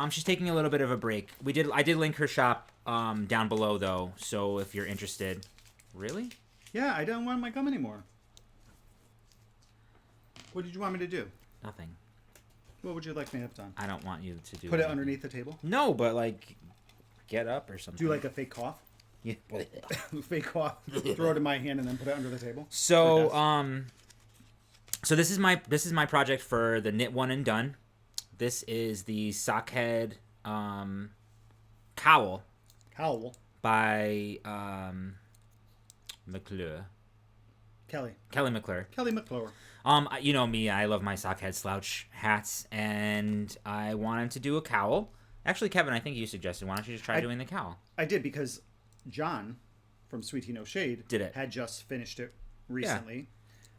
She's taking a little bit of a break. I did link her shop down below though. So if you're interested, really? Yeah, I don't want my gum anymore. What did you want me to do? Nothing. What would you like me to have done? I don't want you to do. Put it underneath the table? No, but like, get up or something. Do like a fake cough? Yeah. Fake cough. Throw it in my hand and then put it under the table. So so this is my project for the Knit One and Done. This is the Sockhead cowl. Cowl. By McClure. Kelly McClure. Kelly McClure. You know me, I love my Sockhead slouch hats, and I wanted to do a cowl. Actually, Kevin, I think you suggested, why don't you just try doing the cowl? I did, because John from Sweet Tea No Shade had just finished it recently.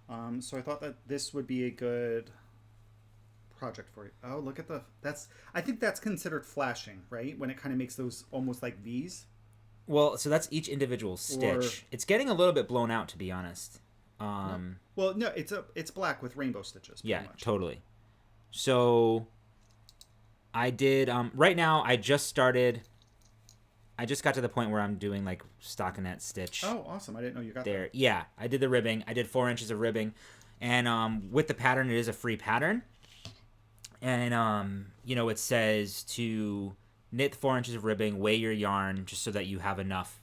Yeah. So I thought that this would be a good project for you. Oh, look at I think that's considered flashing, right? When it kind of makes those almost like V's. Well, so that's each individual stitch. It's getting a little bit blown out, to be honest. No. Well, no, it's black with rainbow stitches. Yeah, much. Totally. So I did right now. I just got to the point where I'm doing like stockinette stitch. Oh, awesome! I didn't know you got there. That. Yeah, I did the ribbing. I did 4 inches of ribbing, and with the pattern, it is a free pattern, and it says to knit 4 inches of ribbing, weigh your yarn just so that you have enough.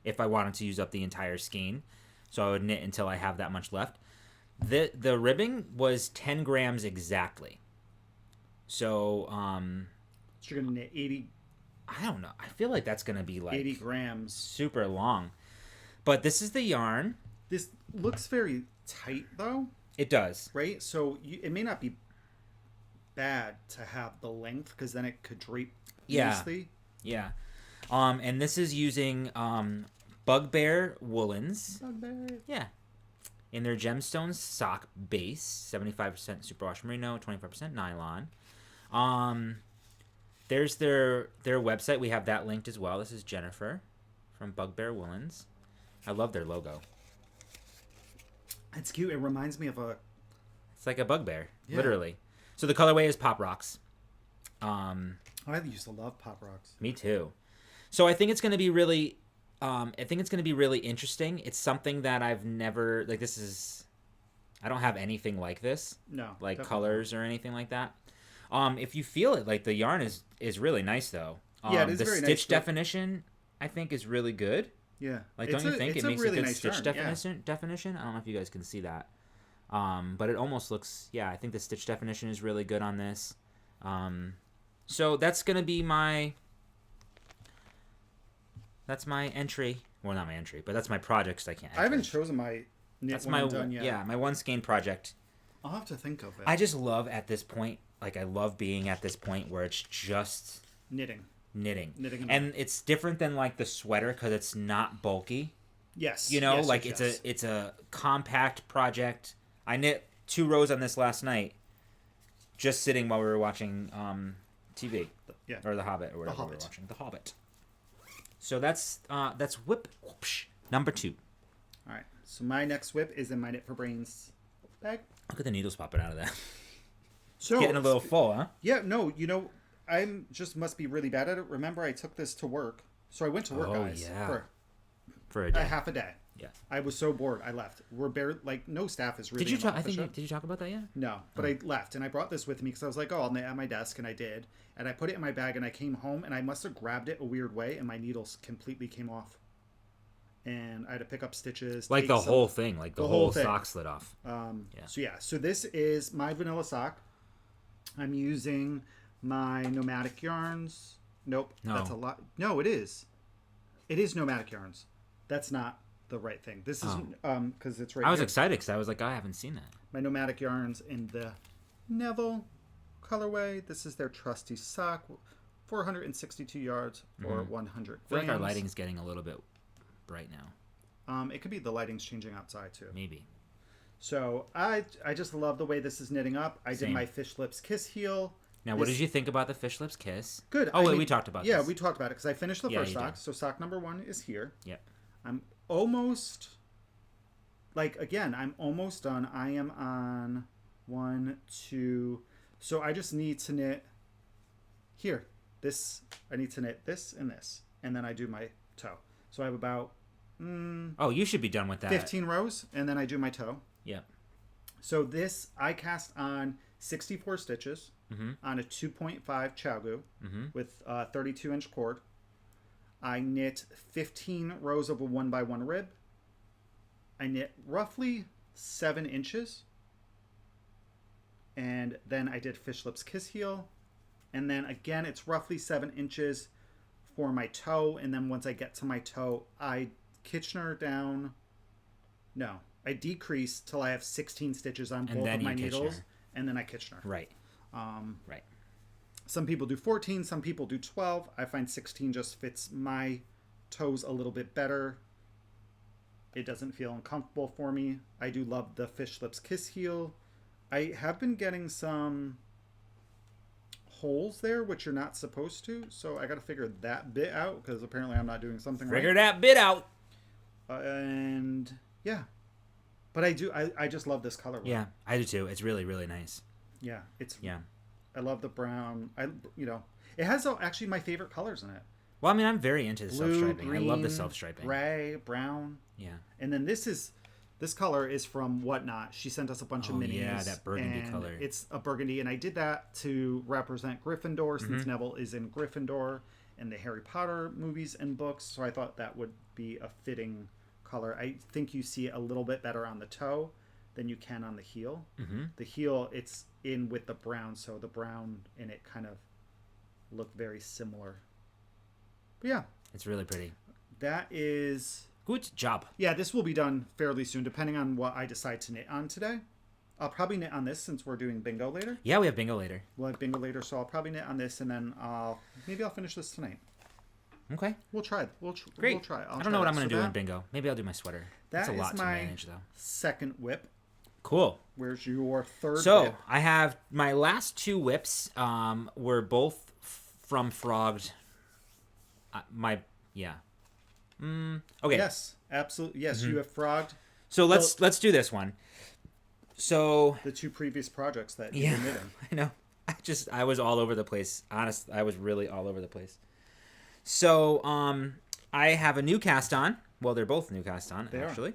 If I wanted to use up the entire skein. So I would knit until I have that much left. The ribbing was 10 grams exactly. So you're gonna knit 80. I don't know. I feel like that's gonna be like 80 grams. Super long. But this is the yarn. This looks very tight though. It does. Right? So it may not be bad to have the length, because then it could drape nicely. Yeah. And this is using Bugbear woolens. Bugbear. Yeah. In their gemstones sock base, 75% superwash merino, 25% nylon. There's their website. We have that linked as well. This is Jennifer from Bugbear Woolens. I love their logo. It's cute. It reminds me of It's like a bugbear, literally. So the colorway is Pop Rocks. I used to love Pop Rocks. Me too. So I think it's going to be really interesting. It's something that I've never, like, I don't have anything like this. No. Like colors or anything like that. If you feel it, like, the yarn is really nice though. Yeah, it is the very stitch nice. definition, I think, is really good. Yeah. Like, don't you think it makes really a good stitch definition? I don't know if you guys can see that. But it almost looks, I think the stitch definition is really good on this. So that's going to be that's my entry. Well, not my entry, but that's my project. I haven't chosen my knit that's one done yet. Yeah, my one skein project. I'll have to think of it. I just love at this point, I love being at this point where it's just knitting. And it's different than like the sweater because it's not bulky. Yes. It's a compact project. I knit 2 rows on this last night, just sitting while we were watching TV. Or The Hobbit or whatever we were watching. The Hobbit. So that's whip whoopsh, number 2. All right. So my next whip is in my Knit for Brains bag. Look at the needles popping out of that. So getting a little full, huh? Yeah. No. I'm just must be really bad at it. Remember, I took this to work. So I went to work, guys. Yeah. For a day. Half a day. Yeah. I was so bored. I left. We're barely no staff is really. Did you talk? Did you talk about that yet? No, but I left and I brought this with me because I was like, I'll knit at my desk, and I did. And I put it in my bag, and I came home, and I must have grabbed it a weird way, and my needles completely came off. And I had to pick up stitches. Like the whole thing, like the whole sock slid off. So this is my vanilla sock. I'm using my Nomadic Yarns. Nope, that's a lot. No, it is. It is Nomadic Yarns. That's not the right thing. This is because it's right. I was excited because I was like, I haven't seen that. My Nomadic Yarns in the Neville colorway. This is their trusty sock, 462 yards or 100 grams. I feel like our lighting's getting a little bit bright now. It could be the lighting's changing outside too. Maybe. So I just love the way this is knitting up. I did my Fish Lips Kiss heel. Now, what did you think about the Fish Lips Kiss? Good. Oh, we talked about this. Yeah, we talked about it because I finished the first sock. So sock number 1 is here. Yep. I'm almost, I'm almost done. I am on 1, 2. So I just need to knit here. This, I need to knit this and this. And then I do my toe. So I have about... you should be done with that. 15 rows, and then I do my toe. Yep. So this, I cast on 64 stitches on a 2.5 Chaogu with a 32-inch cord. I knit 15 rows of a 1x1 rib. I knit roughly 7 inches. And then I did Fish Lips Kiss heel. And then again, it's roughly 7 inches for my toe. And then once I get to my toe, I Kitchener down. No, I decrease till I have 16 stitches on both of my needles. And then I Kitchener. Right. Right. Some people do 14, some people do 12. I find 16 just fits my toes a little bit better. It doesn't feel uncomfortable for me. I do love the Fish Lips Kiss heel. I have been getting some holes there, which you're not supposed to. So I got to figure that bit out because apparently I'm not doing something right. Figure that bit out. And yeah. But I just love this color. Yeah, I do too. It's really, really nice. Yeah, I love the brown. It has actually my favorite colors in it. Well, I mean, I'm very into the self-striping. Green, I love the self-striping. Gray, brown. Yeah. And then this color is from Whatnot. She sent us a bunch of minis. Yeah, that burgundy color. It's a burgundy, and I did that to represent Gryffindor since Neville is in Gryffindor and the Harry Potter movies and books. So I thought that would be a fitting color. I think you see it a little bit better on the toe than you can on the heel. The heel, it's in with the brown, so the brown in it kind of look very similar. But yeah, it's really pretty. That is good job. Yeah, this will be done fairly soon, depending on what I decide to knit on today. I'll probably knit on this since we're doing bingo later. Yeah, we have bingo later. We'll have bingo later, so I'll probably knit on this, and then maybe I'll finish this tonight. Okay. We'll try. Great. We'll try. I don't know what I'm going to do in bingo. Maybe I'll do my sweater. That's a lot to manage, though. Second whip. Cool. Where's your third whip? So, I have my last 2 whips were both from Frogged. Okay. Yes, absolutely. Yes, you have Frogged. So, let's do this one. So, the 2 previous projects that you were knitting. I know. I was all over the place. Honestly, I was really all over the place. So, I have a new cast on. Well, they're both new cast on, actually.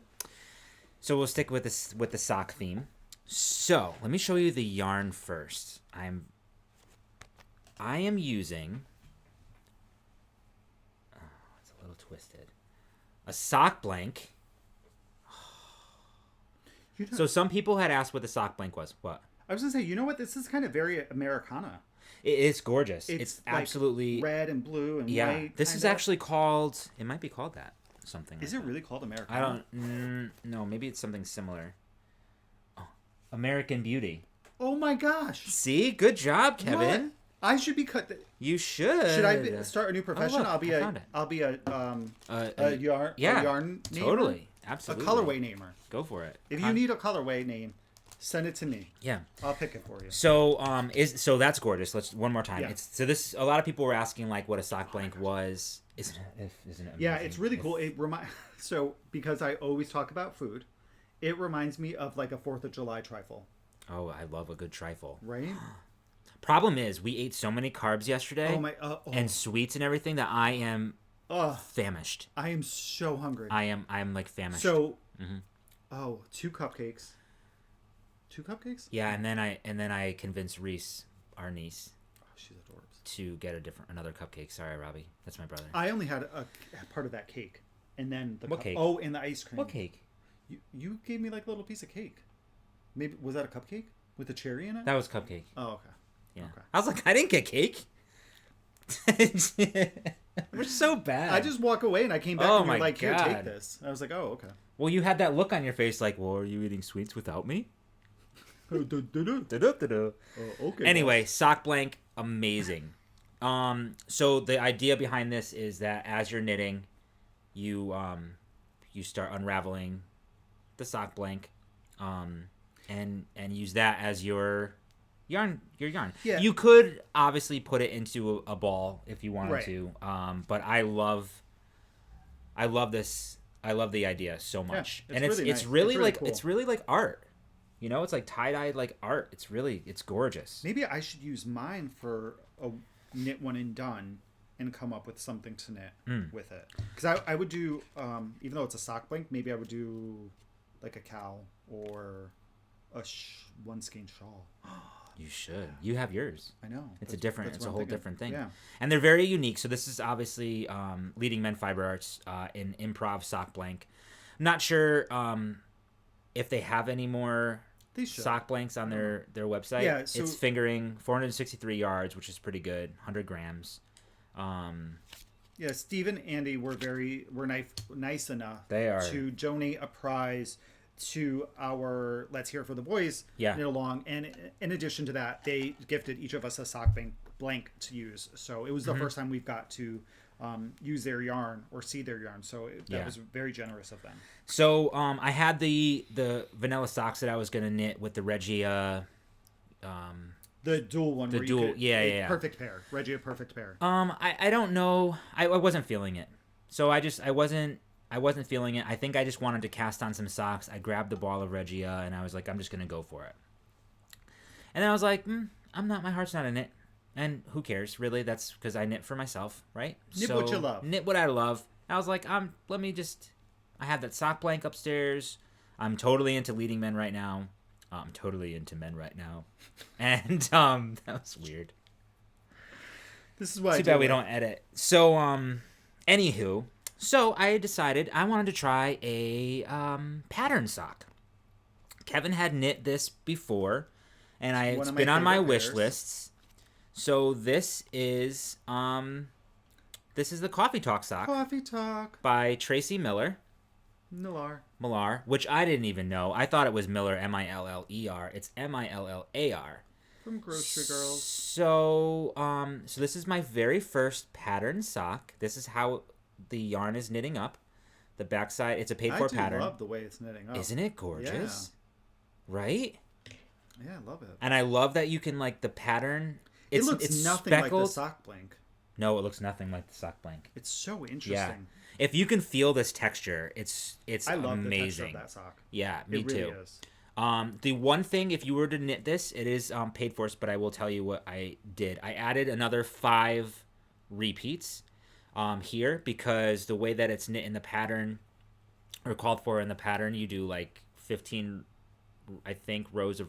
So we'll stick with this with the sock theme. So let me show you the yarn first. I am using. Oh, it's a little twisted. A sock blank. So some people had asked what the sock blank was. What? I was gonna say, you know what? This is kind of very Americana. It's gorgeous. It's like absolutely red and blue and white. This is actually called. It might be called that. Something. Is like it that. really called Americana? I don't. No, maybe it's something similar. Oh, American Beauty. Oh my gosh! See, good job, Kevin. What? I should be cut. You should. Should I start a new profession? Look, I'll be a yarn. Yeah, a yarn namer? Totally, absolutely. A colorway namer. Go for it. If you need a colorway name, send it to me. Yeah, I'll pick it for you. So so that's gorgeous. Let's one more time. Yeah. This. A lot of people were asking like what a sock blank was. Isn't it amazing? Yeah, it's really cool. It so because I always talk about food, it reminds me of like a 4th of July trifle. Oh, I love a good trifle. Right. Problem is, we ate so many carbs yesterday and sweets and everything that I am famished. I am so hungry. I am like famished. So, 2 cupcakes. 2 cupcakes? Yeah, and then I convinced Reese, our niece, she's adorable, to get another cupcake. Sorry, Robbie, that's my brother. I only had a part of that cake, and then what cake? Oh, and the ice cream. What cake? You gave me like a little piece of cake. Maybe was that a cupcake with a cherry in it? That was cupcake. Oh, okay. Yeah. Okay. I was like, I didn't get cake. We're so bad. I just walk away and I came back and you're like, here, take this. I was like, oh, okay. Well, you had that look on your face like, well, are you eating sweets without me? Okay. Anyway, sock blank, amazing. So the idea behind this is that as you're knitting, you start unraveling the sock blank, and use that as your yarn. Yeah. You could obviously put it into a ball if you wanted to. But I love this. I love the idea so much. Yeah, and it's really like cool. It's really like art. You know, it's like tie-dyed like art. It's gorgeous. Maybe I should use mine for a knit one and done and come up with something to knit with it. Because I would do, even though it's a sock blank, maybe I would do like a cowl or a one skein shawl. You should. You have yours. I know. It's a whole different thing. Yeah. And they're very unique. So this is obviously Leading Men Fiber Arts in improv sock blank. I'm not sure if they have any more sock blanks on their website. Yeah, so it's fingering 463 yards, which is pretty good. 100 grams. Yeah, Steve and Andy were nice enough they to donate a prize to our Let's Hear It for the Boys knit along, and in addition to that, they gifted each of us a sock blank to use. So it was the first time we've got to use their yarn or see their yarn. So that was very generous of them. So I had the vanilla socks that I was gonna knit with the Regia. The dual one. Yeah. Perfect pair. Regia perfect pair. I don't know. I wasn't feeling it. So I wasn't feeling it. I think I just wanted to cast on some socks. I grabbed the ball of Regia and I was like, I'm just gonna go for it. And then I was like, my heart's not in it. And who cares, really? That's because I knit for myself, right? Knit what you love. Knit what I love. I was like, I have that sock blank upstairs. I'm totally into Leading Men right now. I'm totally into men right now. And that was weird. This is why too bad we don't edit. So anywho, so I decided I wanted to try a pattern sock. Kevin had knit this before, and it's been on my wish lists. So this is the Coffee Talk sock. Coffee Talk by Tracy Millar, which I didn't even know. I thought it was Miller, Miller. It's Millar. From Grocery Girls. So this is my very first pattern sock. This is how the yarn is knitting up. The backside, it's a paid-for pattern. I love the way it's knitting up. Isn't it gorgeous? Yeah. Right? Yeah, I love it. And I love that you can, like, the pattern... It looks nothing speckled. like the sock blank. No, it looks nothing like the sock blank. It's so interesting. Yeah. If you can feel this texture, it's I love amazing. the texture of that sock. Yeah, me too. It really is. The one thing, if you were to knit this, it is paid for, but I will tell you what I did. I added another 5 repeats here because the way that it's knit in the pattern, or called for in the pattern, you do like 15, I think, rows of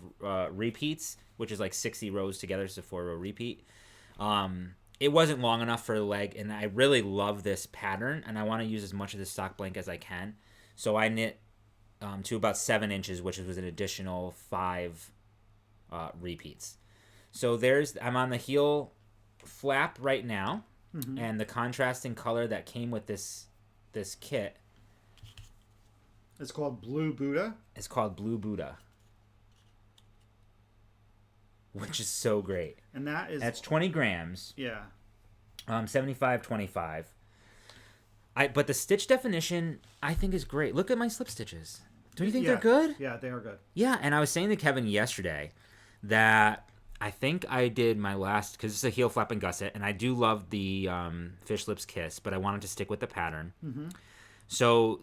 repeats, which is like 60 rows together, so 4-row repeat. it wasn't long enough for the leg, and I really love this pattern, and I want to use as much of this sock blank as I can. So I knit to about 7 inches, which was an additional 5 repeats. So I'm on the heel flap right now, and the contrasting color that came with this kit. It's called Blue Buddha. It's called Blue Buddha, which is so great. And that's 20 grams. Yeah. 75-25. But the stitch definition I think is great. Look at my slip stitches. Don't you think they're good? Yeah, they are good. Yeah, and I was saying to Kevin yesterday that I think I did my last, because it's a heel flap and gusset, and I do love the Fish Lips Kiss, but I wanted to stick with the pattern. So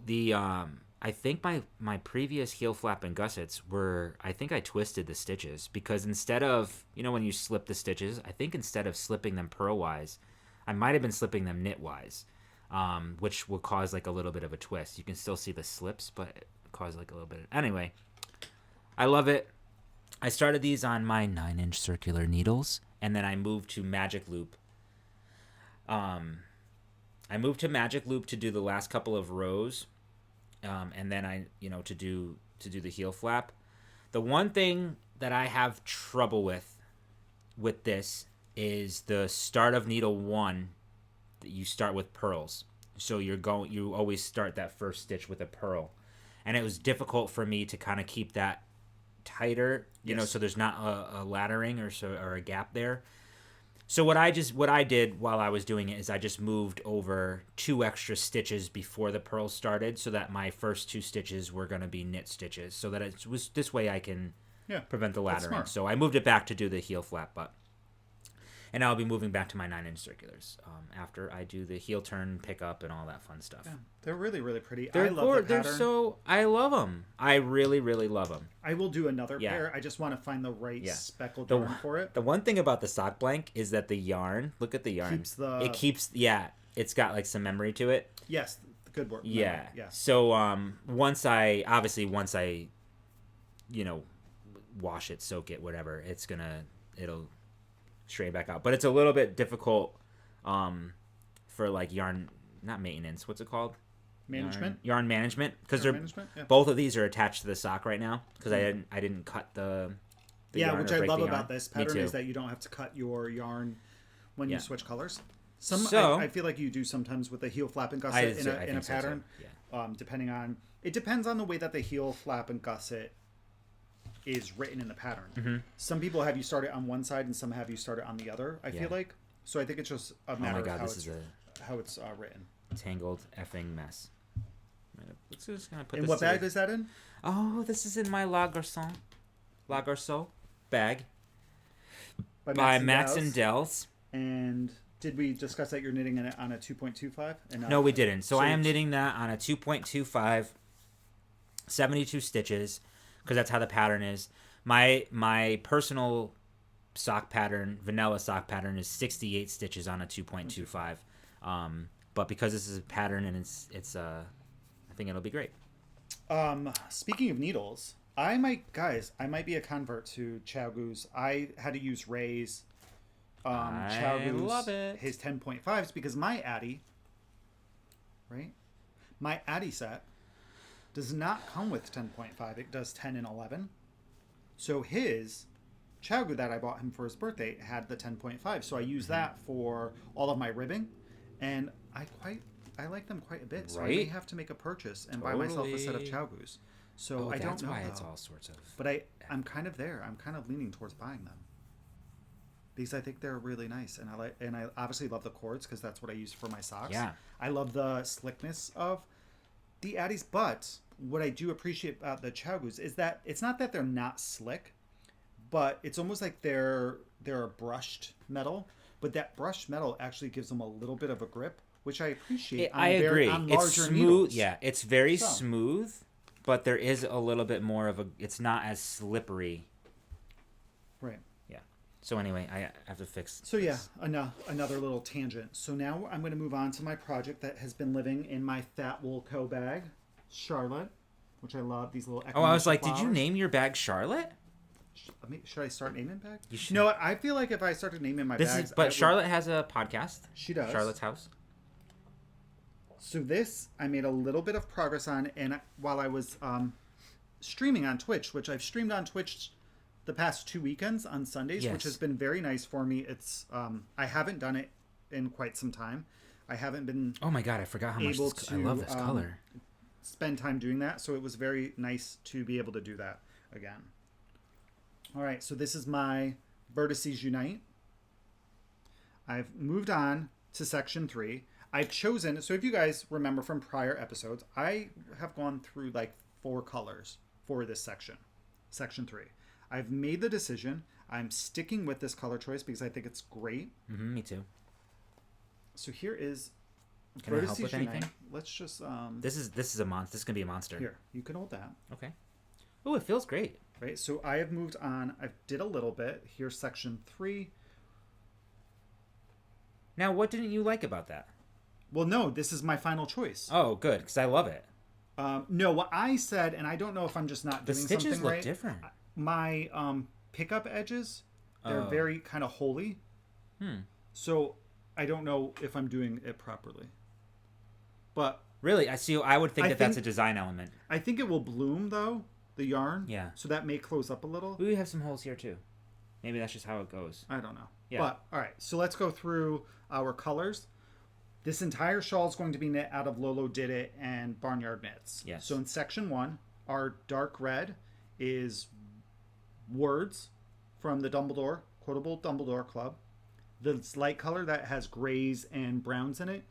I think my previous heel flap and gussets I think I twisted the stitches, because instead of, when you slip the stitches, I think instead of slipping them purlwise, I might have been slipping them knitwise, which will cause like a little bit of a twist. You can still see the slips, but it caused like a little bit. Anyway, I love it. I started these on my 9-inch circular needles, and then I moved to Magic Loop. I moved to Magic Loop to do the last couple of rows, and then I, to do the heel flap. The one thing that I have trouble with this is the start of needle 1. That you start with purls, so you always start that first stitch with a purl, and it was difficult for me to kind of keep that tighter, so there's not a laddering or a gap there. So what I did while I was doing it is I just moved over 2 extra stitches before the purl started, so that my first 2 stitches were going to be knit stitches, so that it was this way I can prevent the laddering. So I moved it back to do the heel flap, and I'll be moving back to my 9-inch circulars after I do the heel turn, pickup, and all that fun stuff. Yeah, they're really, really pretty. I love the pattern. I love them. I really, really love them. I will do another pair. I just want to find the right speckled yarn for it. The one thing about the sock blank is that the yarn, look at the yarn. It's got like some memory to it. Yes, good work. Yeah. So once I wash it, soak it, whatever, it'll straighten back out. But it's a little bit difficult for like yarn, not maintenance, what's it called? Yarn management, because both of these are attached to the sock right now, because I didn't cut the yarn, which I love about this pattern is that you don't have to cut your yarn when you switch colors. I feel like you do sometimes with the heel flap and gusset in a pattern. It depends on the way that the heel flap and gusset is written in the pattern. Some people have you start it on one side and some have you start it on the other, I feel like. So I think it's just a matter of how it's written. Tangled effing mess. Just gonna put and what bag is that in? Oh, this is in my La Garçon bag by Max and Dells. And did we discuss that you're knitting it on a 2.25? No, we didn't. So I am knitting that on a 2.25, 72 stitches, because that's how the pattern is. My personal sock pattern, vanilla sock pattern, is 68 stitches on a 2.25. But because this is a pattern and it's I think it'll be great. Speaking of needles, I might be a convert to ChiaoGu's. I had to use Ray's ChiaoGu's, love it. His 10.5s, because my Addy set does not come with 10.5. It does 10 and 11. So his ChiaoGu that I bought him for his birthday had the 10.5. So I use that for all of my ribbing, and I like them quite a bit. So I may have to make a purchase and buy myself a set of ChiaoGu's. So I don't know. That's why it's all sorts of. But I'm kind of there. I'm kind of leaning towards buying them, because I think they're really nice, and I obviously love the cords, because that's what I use for my socks. Yeah. I love the slickness of the Addies, but what I do appreciate about the ChiaoGu's is that it's not that they're not slick, but it's almost like they're a brushed metal, but that brushed metal actually gives them a little bit of a grip, which I appreciate. I agree. On it's larger smooth. needles. Yeah, it's very smooth, but there is a little bit more of it's not as slippery. Right. Yeah. So anyway, I have to fix. So this. Another little tangent. So now I'm going to move on to my project that has been living in my Fat Wool Co. bag, Charlotte, which I love. These little. Oh, I was like, flowers. Did you name your bag Charlotte? Should I start naming bags? You should. You know what? I feel like if I started naming my bags... But Charlotte has a podcast. She does. Charlotte's House. So this, I made a little bit of progress on, and while I was streaming on Twitch, which I've streamed on Twitch the past 2 weekends on Sundays, which has been very nice for me. It's I haven't done it in quite some time. I haven't been... Oh my god, I forgot how much I love this color. Spend time doing that, so it was very nice to be able to do that again. All right, so this is my Vertices Unite. I've moved on to section 3. I've chosen, so if you guys remember from prior episodes, I have gone through like 4 colors for this section, section 3. I've made the decision. I'm sticking with this color choice because I think it's great. Mm-hmm, me too. So here is... Can I help with anything? Let's just... This is a monster. This is going to be a monster. Here, you can hold that. Okay. Oh, it feels great. Right, so I have moved on. I did a little bit. Here's section 3. Now, what didn't you like about that? Well, no, this is my final choice. Oh, good, because I love it. No, what I said, and I don't know if I'm just not doing something right. The stitches look different. My pickup edges, they're very kind of holy. So I don't know if I'm doing it properly. But really, I would think that's a design element. I think it will bloom though, the yarn. Yeah. So that may close up a little. We have some holes here too. Maybe that's just how it goes. I don't know. Yeah. But all right, so let's go through our colors. This entire shawl is going to be knit out of Lolo Did It and Barnyard Knits. Yes. So in section 1, our dark red is words from the Quotable Dumbledore Club. The light color that has grays and browns in it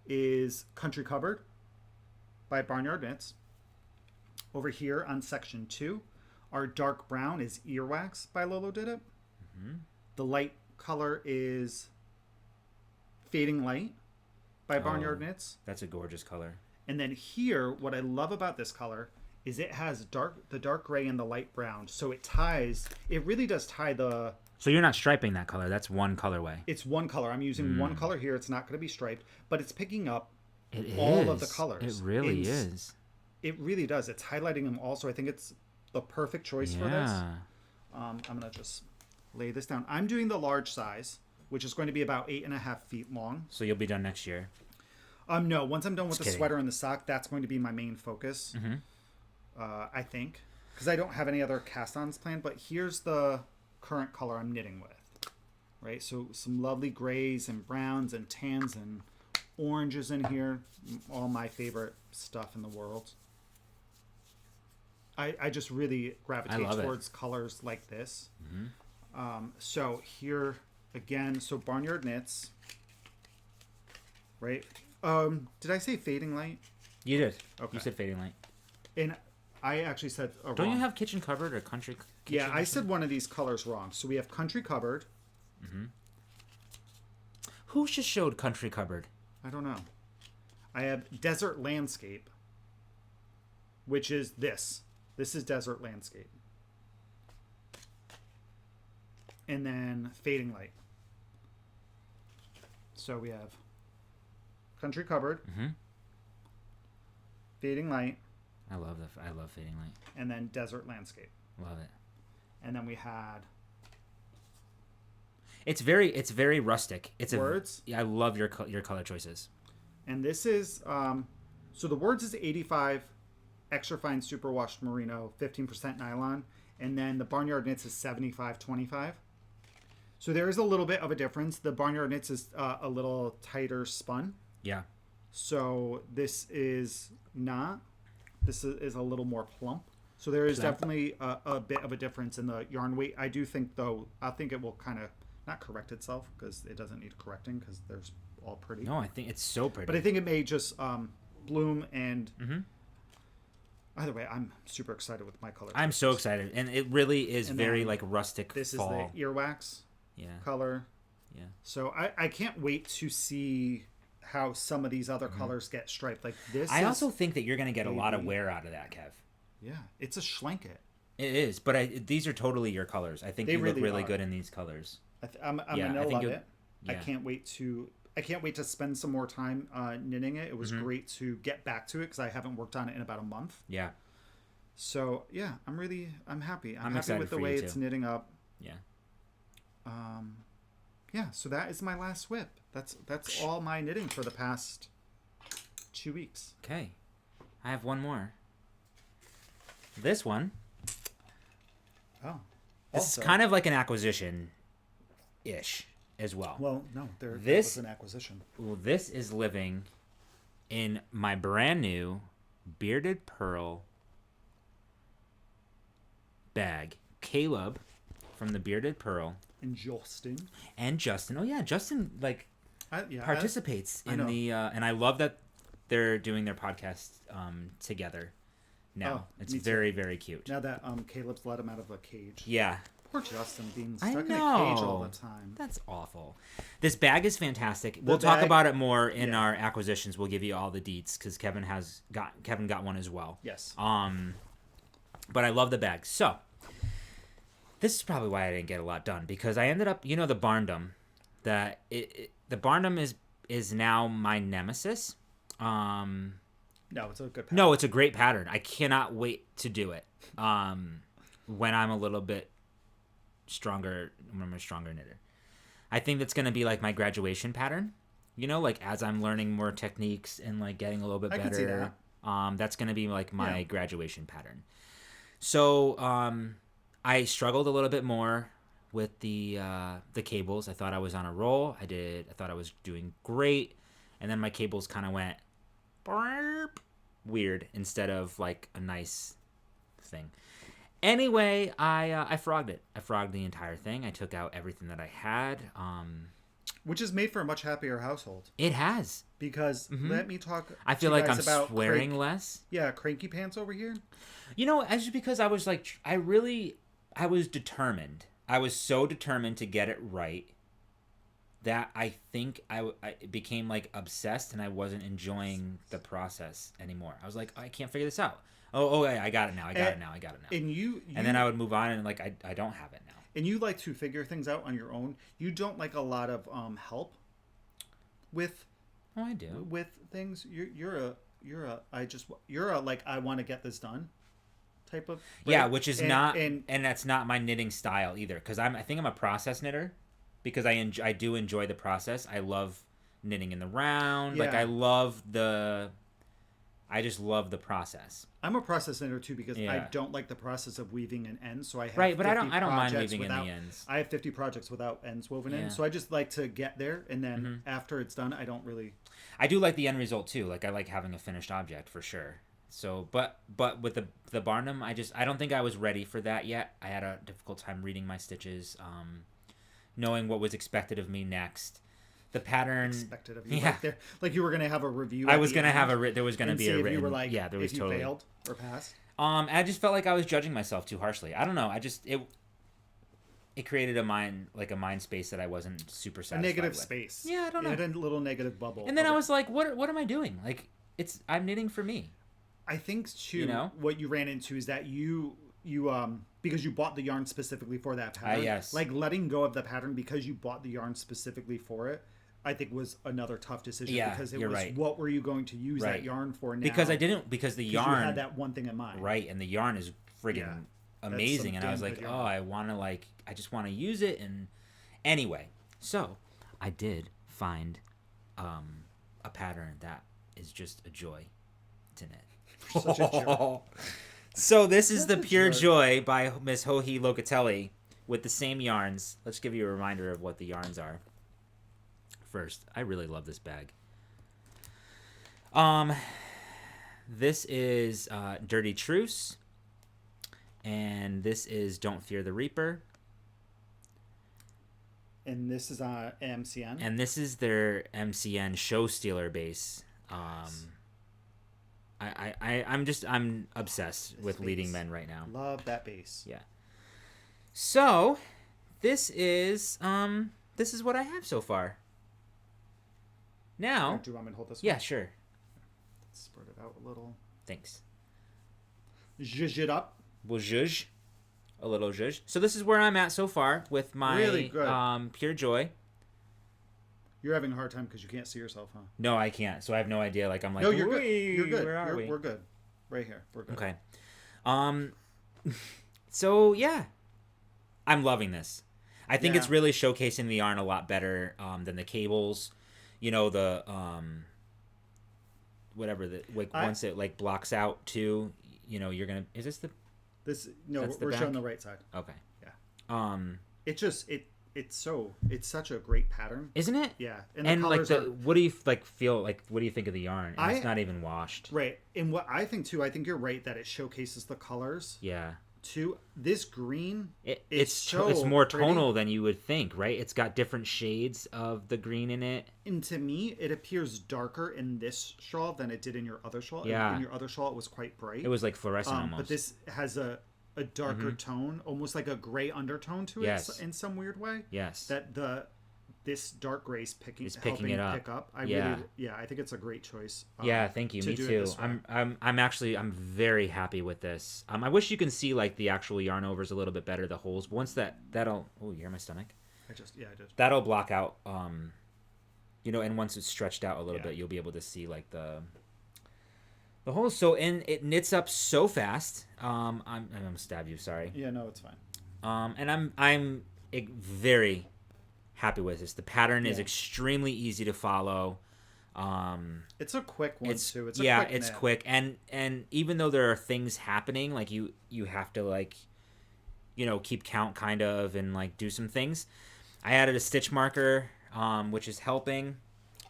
is Country Cupboard by Barnyard Knits. Over here on section 2, our dark brown is Earwax by Lolo Did It. Mm-hmm. The light color is Fading Light by Barnyard Knits. That's a gorgeous color. And then here, what I love about this color is it has the dark gray and the light brown. So it really does tie the... So you're not striping that color. That's one colorway. It's one color. I'm using one color here. It's not going to be striped, but it's picking up all of the colors. It really is. It really does. It's highlighting them all. So I think it's the perfect choice for this. I'm going to just lay this down. I'm doing the large size, which is going to be about 8.5 feet long. So you'll be done next year? No. Once I'm done with the sweater and the sock, that's going to be my main focus, I think. Because I don't have any other cast-ons planned. But here's the current color I'm knitting with. Right? So some lovely grays and browns and tans and oranges in here. All my favorite stuff in the world. I just really gravitate towards colors like this. So here again, so Barnyard Knits, right? Did I say Fading Light? You did. Okay. You said Fading Light. And I actually said wrong. Don't you have Kitchen Cupboard or Country Kitchen? Yeah, I said one of these colors wrong. So we have Country Cupboard. Who just showed Country Cupboard? I don't know. I have Desert Landscape, which is this. This is Desert Landscape. And then Fading Light. So we have Country Cupboard, Fading Light. I love Fading Light. And then Desert Landscape. Love it. And then we had... It's very rustic. It's words. I love your color choices. And this is so the words is 85 extra fine superwashed merino, 15% nylon, and then the Barnyard Knits is 75-25. So there is a little bit of a difference. The Barnyard Knits is a little tighter spun. Yeah. So this is not. This is a little more plump. So there is definitely a bit of a difference in the yarn weight. I do think, though, I think it will kind of not correct itself because it doesn't need correcting because there's all pretty. No, I think it's so pretty. But I think it may just bloom and... Either way, I'm super excited with my color. I'm so excited. And it really is very like rustic this fall. This is the earwax color. Yeah. So I can't wait to see how some of these other colors get striped. Like this. I also think that you're going to get a lot of wear out of that, Kev. Yeah. It's a schlenket. It is. But these are totally your colors. I think they look really good in these colors. I'm going to love it. Yeah. I can't wait to spend some more time knitting it. It was great to get back to it because I haven't worked on it in about a month. Yeah. So yeah, I'm happy. I'm happy with the way it's knitting up. Yeah. Yeah. So that is my last whip. That's all my knitting for the past 2 weeks. Okay, I have one more. This one. Oh. It's kind of like an acquisition-ish as well. Well, no, this was an acquisition. Well, this is living in my brand new Bearded Pearl bag. Caleb from the Bearded Pearl. And Justin. Oh yeah, Justin participates in the and I love that they're doing their podcast together now. It's very, very cute. Now that Caleb's let him out of a cage. Yeah. Poor Justin being stuck in a cage all the time. That's awful. This bag is fantastic. We'll talk about it more in our acquisitions. We'll give you all the deets because Kevin got one as well. Yes. But I love the bag. So this is probably why I didn't get a lot done because I ended up, the Barndom, the Barndom is now my nemesis. No, it's a good pattern. No, it's a great pattern. I cannot wait to do it. When I'm a little bit stronger, when I'm a stronger knitter. I think that's going to be like my graduation pattern. Like as I'm learning more techniques and like getting a little bit better. I can see that. That's going to be like my graduation pattern. So, I struggled a little bit more with the cables. I thought I was on a roll. I thought I was doing great. And then my cables kind of went weird instead of like a nice thing. Anyway, I frogged it. I frogged the entire thing. I took out everything that I had. Which has made for a much happier household. It has. Because let me talk. I feel like I'm swearing less. Yeah, cranky pants over here. As because I was like, I was determined. I was so determined to get it right that I think I became like obsessed and I wasn't enjoying the process anymore. I was like, I can't figure this out. Oh, yeah, I got it now. I got it now. And then I would move on and like I don't have it now. And you like to figure things out on your own. You don't like a lot of help with. Oh, I do. With things, you're a like I want to get this done type of. Right? Yeah, which is and that's not my knitting style either. Because I think I'm a process knitter, because I do enjoy the process. I love knitting in the round. Yeah. Like I just love the process. I'm a process knitter too because I don't like the process of weaving an end. So I have but I don't mind weaving in the ends. I have 50 projects without ends woven in, so I just like to get there, and then after it's done, I don't really. I do like the end result too. Like I like having a finished object for sure. So, but with the Barnum, I don't think I was ready for that yet. I had a difficult time reading my stitches, knowing what was expected of me next. The pattern expected of you, right there. Like you were gonna have a review. I was gonna have there was gonna be a written. You were like, there was if totally you failed or passed. I just felt like I was judging myself too harshly. I don't know. It created a mind space that I wasn't super satisfied with. A negative space. Yeah, I don't know. It had a little negative bubble. And then I was like, what am I doing? Like I'm knitting for me. I think too. What you ran into is that you because you bought the yarn specifically for that pattern. Yes. Like letting go of the pattern because you bought the yarn specifically for it, I think was another tough decision. Yeah, because it was what were you going to use that yarn for now? Because the yarn you had that one thing in mind. Right, and the yarn is friggin' amazing, and I was like, I just want to use it. And anyway, so I did find a pattern that is just a joy to knit. Such a jerk. So this is the Pure Joy by Miss Joji Locatelli with the same yarns. Let's give you a reminder of what the yarns are. First, I really love this bag. This is Dirty Truce, and this is Don't Fear the Reaper. And this is MCN. And this is their MCN Show Stealer base. I'm obsessed with Leading Men right now. Love that base. Yeah. So, this is what I have so far. Now, do you want me to hold this one? Yeah, sure. Let's spread it out a little. Thanks. Zhuzh it up. We'll zhuzh. A little zhuzh. So this is where I'm at so far with my really good. Pure Joy. You're having a hard time because you can't see yourself, huh? No, I can't. So I have no idea. Like I'm like, no, you're good. You're good. We're good. Right here. We're good. Okay. So yeah, I'm loving this. I think it's really showcasing the yarn a lot better than the cables. You know, the whatever the once it like blocks out too. You know, you're gonna. Is this the? We're showing the right side. Okay. Yeah. It's such a great pattern, isn't it? Yeah. And like what do you feel like? What do you think of the yarn? And it's not even washed. Right. And what I think too, I think you're right that it showcases the colors. Yeah. Too, this green, it's more tonal than you would think, right? It's got different shades of the green in it. And to me, it appears darker in this shawl than it did in your other shawl. Yeah. In your other shawl, it was quite bright. It was like fluorescent almost. But this has a darker tone, almost like a gray undertone to it in some weird way. Yes. That this dark gray is picking it up. Pick up. I think it's a great choice. Thank you. Me too. I'm very happy with this. I wish you can see like the actual yarn overs a little bit better, the holes. Once that'll you hear my stomach? I did. That'll block out and once it's stretched out a little bit, you'll be able to see like the holes. So it knits up so fast. I'm gonna stab you, sorry. Yeah, no, it's fine. And I'm very happy with this. The pattern is extremely easy to follow. It's a quick one too. It's quick. And even though there are things happening, like you have to like, keep count kind of and like do some things. I added a stitch marker, which is helping.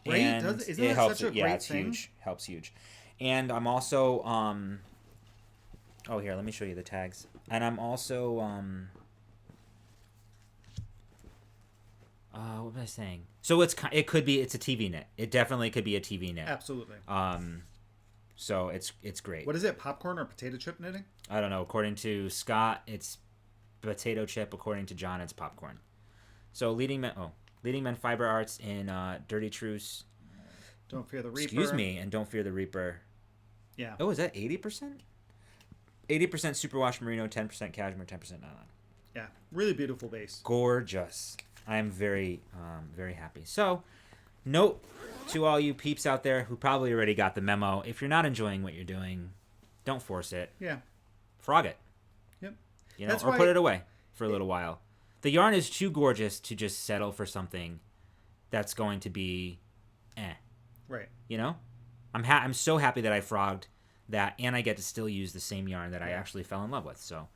Right? And isn't it such a great thing? Huge. Helps huge. And I'm also here, let me show you the tags. And I'm also what was I saying? So it's a TV knit. It definitely could be a TV knit. Absolutely. So it's great. What is it? Popcorn or potato chip knitting? I don't know. According to Scott, it's potato chip. According to John, it's popcorn. So leading men fiber arts in Dirty Truce. Don't fear the Reaper. Excuse me, and Don't Fear the Reaper. Yeah. Oh, is that 80%? 80% superwash merino, 10% cashmere, 10% nylon. Yeah, really beautiful base. Gorgeous. I'm very, very happy. So, note to all you peeps out there who probably already got the memo: if you're not enjoying what you're doing, don't force it. Yeah. Frog it. Yep. Or put it away for a little while. The yarn is too gorgeous to just settle for something that's going to be, Right. I'm so happy that I frogged that, and I get to still use the same yarn that I actually fell in love with. So,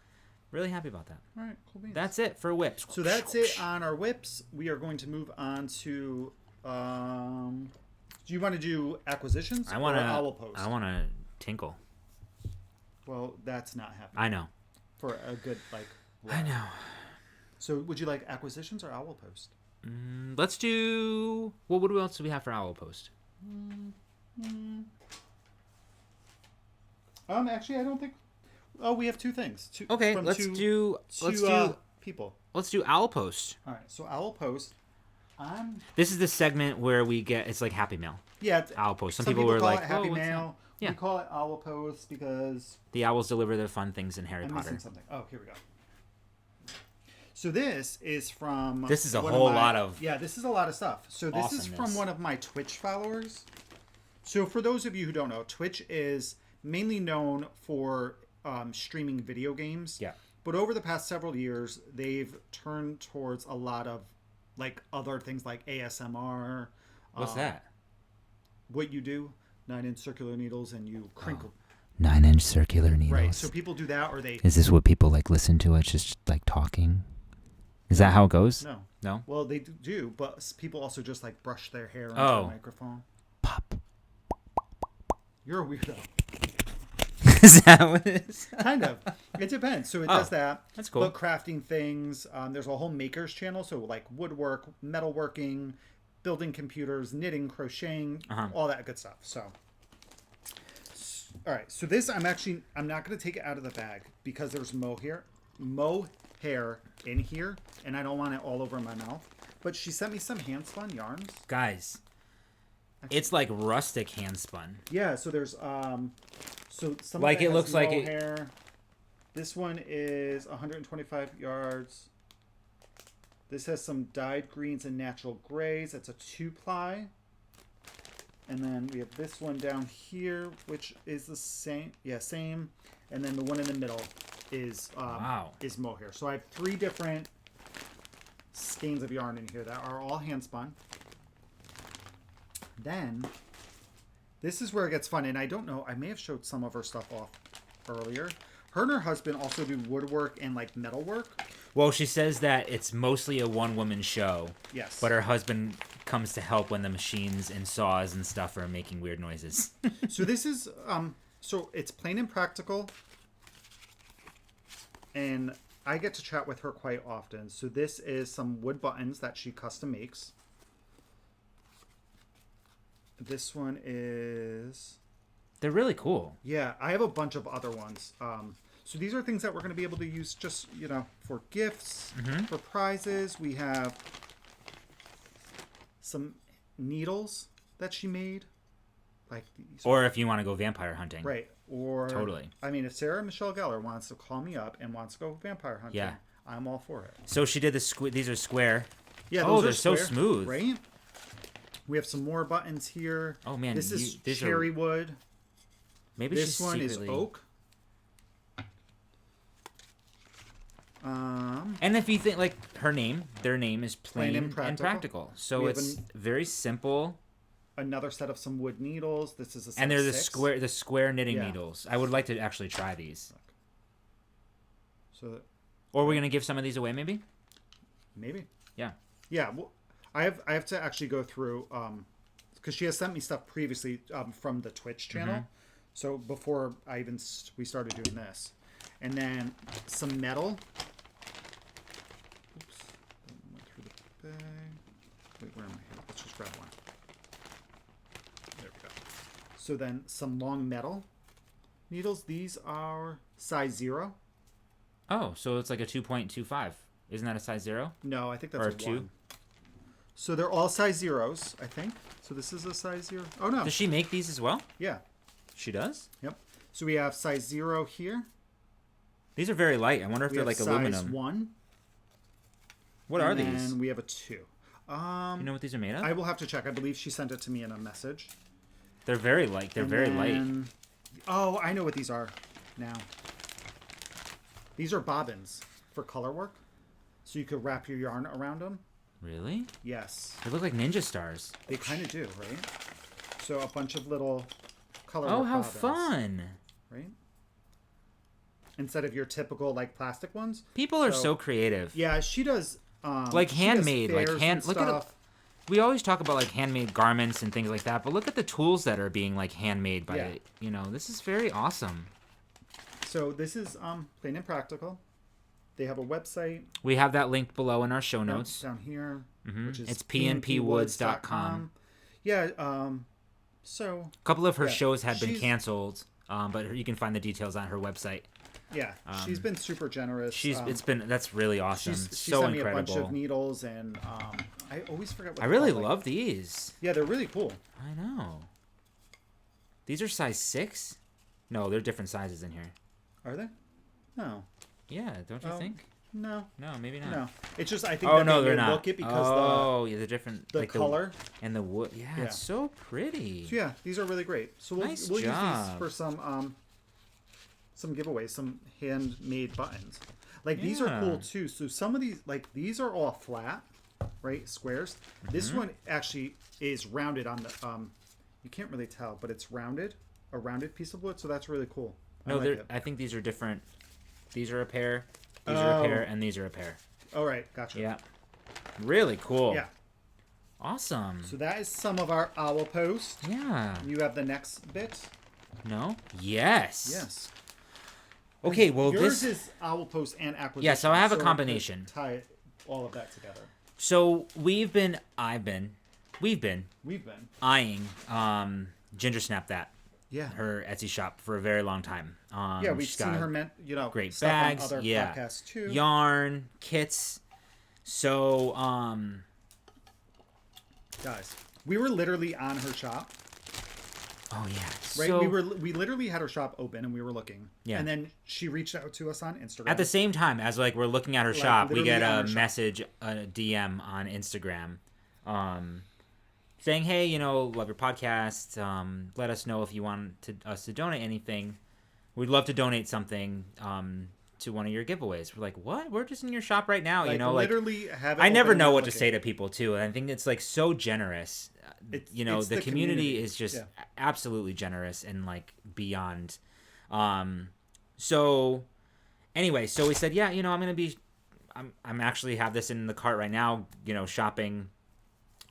really happy about that. All right, cool beans. That's it for whips. So that's it on our whips. We are going to move on to. Do you want to do acquisitions or owl post? I want to tinkle. Well, that's not happening. I know. For a good I know. So, would you like acquisitions or owl post? Let's do. Well, what else do we have for owl post? Actually, I don't think. Oh, we have two things. Okay, let's do people. Let's do owl post. All right, so owl post. This is the segment where it's like Happy Mail. Yeah, owl post. Some people were call like, it Happy Mail. Yeah. We call it owl post because the owls deliver the fun things in Harry I'm Potter. missing something. Oh, here we go. So this is from. This is a whole lot of. Yeah, this is a lot of stuff. So this is from one of my Twitch followers. So for those of you who don't know, Twitch is mainly known for streaming video games. Yeah. But over the past several years, they've turned towards a lot of like other things like ASMR. What's that? What you do, 9-inch circular needles, and you crinkle. 9-inch circular needles. Right. So people do that, or they. Is this what people like listen to? It's just like talking. Is that how it goes? No. No. Well, they do, but people also just like brush their hair into the microphone. Pop. You're a weirdo. Is that what it is? Kind of. It depends. So it does that. That's cool. But crafting things. There's a whole makers channel. So like woodwork, metalworking, building computers, knitting, crocheting, all that good stuff. So, all right. So this, I'm not going to take it out of the bag because there's mohair in here, and I don't want it all over my mouth. But she sent me some hand spun yarns. Guys, it's like rustic hand spun. Yeah. So there's so some like of it looks like mohair. This one is 125 yards. This has some dyed greens and natural grays. That's a 2-ply. And then we have this one down here, which is the same. Yeah, same. and then the one in the middle is mohair. So I have 3 different skeins of yarn in here that are all hand spun. Then this is where it gets fun, and I don't know, I may have showed some of her stuff off earlier. Her and her husband also do woodwork and like metalwork. Well, she says that it's mostly a one-woman show. Yes. But her husband comes to help when the machines and saws and stuff are making weird noises. So this is so it's plain and practical, and I get to chat with her quite often. So this is some wood buttons that she custom makes. This one is... They're really cool. Yeah, I have a bunch of other ones. So these are things that we're going to be able to use just, for gifts, for prizes. We have some needles that she made. Like these. Or if you want to go vampire hunting. Right. Or... Totally. I mean, if Sarah Michelle Gellar wants to call me up and wants to go vampire hunting, yeah, I'm all for it. So she did these are square. Yeah, they're so smooth. Right? We have some more buttons here. Oh, man. This is cherry wood. Maybe this one is oak. And if you think, like, their name is plain and practical. So it's very simple. Another set of some wood needles. This is a set and they're of the square knitting needles. I would like to actually try these. Or we're gonna give some of these away, maybe. Maybe. Yeah. Yeah. Well, I have to actually go through because she has sent me stuff previously from the Twitch channel. So before we started doing this, and then some metal. Oops, went through the bag. Wait, where am I here? Let's just grab one. There we go. So then some long metal needles. These are size 0. Oh, so it's like a 2.25. Isn't that a size 0? No, I think that's or a 2. 1. So they're all size 0s, I think. So this is a size 0. Oh no. Does she make these as well? Yeah. She does? Yep. So we have size 0 here. These are very light. I wonder if they're like aluminum. Size 1. What are these? And we have a 2. You know what these are made of? I will have to check. I believe she sent it to me in a message. They're very light. They're very light. Oh, I know what these are now. These are bobbins for color work. So you could wrap your yarn around them. Really? Yes. They look like ninja stars. They kind of do, right? So a bunch of little color work how bobbins, fun. Right? Instead of your typical like plastic ones. People are so creative. Yeah, she does like handmade, look at it. We always talk about like handmade garments and things like that, but look at the tools that are being like handmade by this is very awesome. So this is plain and practical. They have a website. We have that linked below in our show notes. Down here, which is it's pnpwoods.com. Yeah, so a couple of her shows had been canceled, but you can find the details on her website. Yeah, she's been super generous. That's really awesome. She so sent incredible. me a bunch of needles, and I always forget what I really love these. Yeah, they're really cool. I know. These are size 6? No, they're different sizes in here. Are they? No. Yeah, don't you think? No. No, maybe not. No. It's just I think they're not. Look it because they're different. The color and the wood. Yeah, it's so pretty. So yeah, these are really great. So we'll use these for some giveaways, some handmade buttons. Like these are cool too. So some of these, like these are all flat, right? Squares. This one actually is rounded on the you can't really tell, but it's rounded, a rounded piece of wood, so that's really cool. No, I think these are different. These are a pair, these are a pair, and these are a pair. All right, gotcha. Yeah. Really cool. Yeah. Awesome. So that is some of our owl post. Yeah. You have the next bit? No? Yes. Yes. Okay, well yours is owl post and acquisition. Yeah, so I have a combination. Tie all of that together. So we've been eyeing Ginger Snap That. Yeah. Her Etsy shop for a very long time. Yeah, we've seen her great stuff bags, on other podcasts too. Yarn, kits. So guys, we were literally on her shop. Oh yeah. Right? So, we literally had her shop open and we were looking. Yeah. And then she reached out to us on Instagram. At the same time as like we're looking at her shop, we get a message, a DM on Instagram, saying, "Hey, love your podcast. Let us know if you want us to donate anything." we'd love to donate something to one of your giveaways. We're like, what? We're just in your shop right now. Like, literally have it I never know what to say to people too. And I think it's like so generous. The community is just absolutely generous and like beyond. So anyway, so we said, yeah, I'm actually have this in the cart right now, shopping.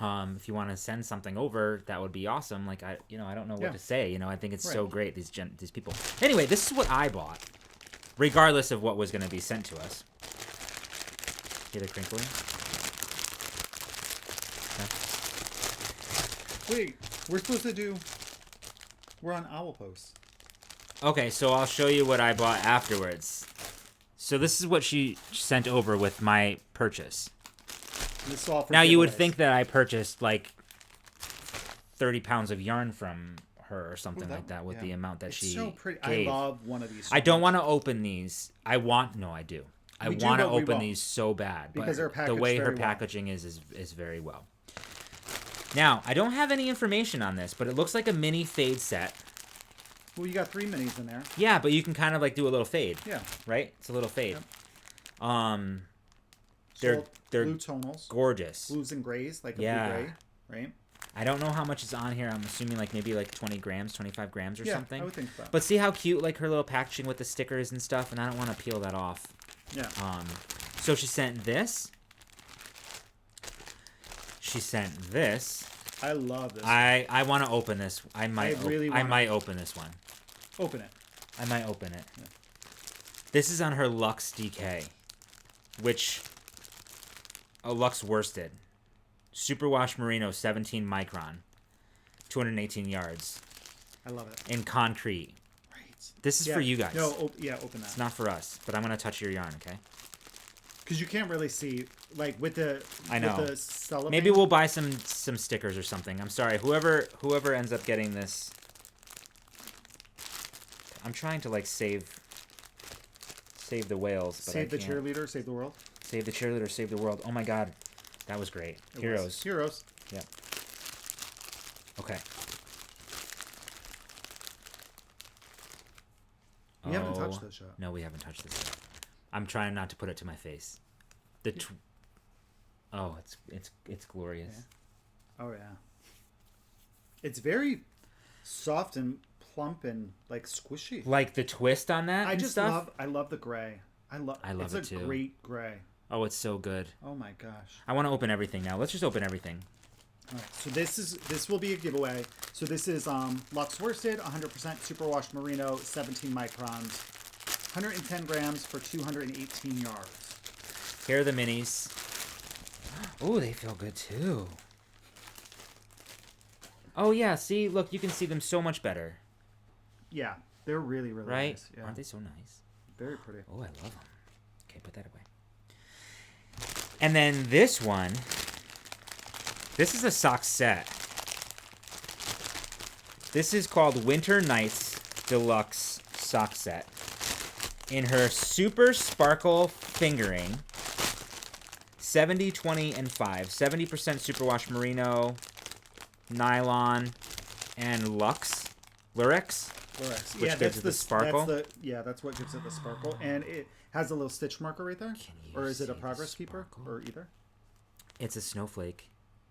If you want to send something over, that would be awesome. Like, I don't know what to say. I think it's so great, these people. Anyway, this is what I bought, regardless of what was going to be sent to us. Hear the crinkling? Okay. Wait, we're on Owl Post. Okay, so I'll show you what I bought afterwards. So this is what she sent over with my purchase. Now, you would think that I purchased like 30 pounds of yarn from her or something like that with the amount that she so pretty. gave. I love one of these. I don't want to open these. I want to open these so bad. Because they're packaged the way her very packaging is very well. Now, I don't have any information on this, but it looks like a mini fade set. Well, you got 3 minis in there. Yeah, but you can kind of like do a little fade. Yeah. Right? It's a little fade. Yep. They're blue tonals, gorgeous. blues and grays, like a blue gray, right? I don't know how much is on here. I'm assuming like maybe like 20 grams, 25 grams or something. I would think so. But see how cute like her little packaging with the stickers and stuff, and I don't want to peel that off. Yeah. So she sent this. I love this. I want to open this. I might open this one. Open it. I might open it. Yeah. This is on her Luxe DK, which Luxe worsted. Superwash Merino 17 micron, 218 yards. I love it. In concrete. Right. This is for you guys. No, open that. It's not for us, but I'm going to touch your yarn, okay? Because you can't really see, like, with the cellophane. Maybe we'll buy some stickers or something. I'm sorry. Whoever ends up getting this. I'm trying to, like, save the whales, but Save the cheerleader, save the world. Save the cheerleader, save the world. Oh my god. That was great. Heroes. Yep. Okay. We haven't touched this yet. No, we haven't touched this yet. I'm trying not to put it to my face. It's glorious. Yeah. Oh yeah. It's very soft and plump and like squishy. Like the twist on that. I love the gray. I love it too. It's a great gray. Oh, it's so good. Oh my gosh. I want to open everything now. Let's just open everything. All right. So this will be a giveaway. So this is Luxe worsted, 100% superwash merino, 17 microns, 110 grams for 218 yards. Here are the minis. Oh, they feel good too. Oh yeah, see, look, you can see them so much better. Yeah, they're really, really nice. Yeah. Aren't they so nice? Very pretty. Oh, I love them. Okay, put that away. And then this one, this is a sock set. This is called Winter Nights Deluxe Sock Set. In her Super Sparkle Fingering, 70, 20, and 5. 70% superwash merino, nylon, and Luxe. Which gives it the sparkle. That's what gives it the sparkle. And it has a little stitch marker right there. Or is it a progress keeper? Or either? It's a snowflake.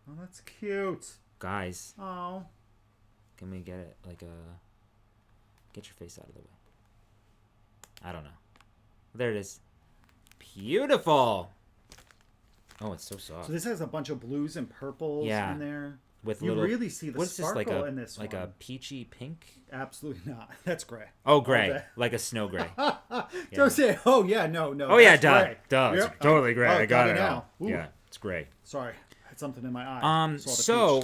Oh, that's cute. Guys. Oh. Can we get it like get your face out of the way? I don't know. There it is. Beautiful. Oh, it's so soft. So this has a bunch of blues and purples in there. You really see the sparkle in this like one. a peachy pink? Absolutely not. That's gray. Oh, gray. Like a snow gray. Don't say, no. Oh, yeah, duh. Duh. Yep. It's totally gray. I got it now. Yeah, it's gray. Sorry. I had something in my eye. So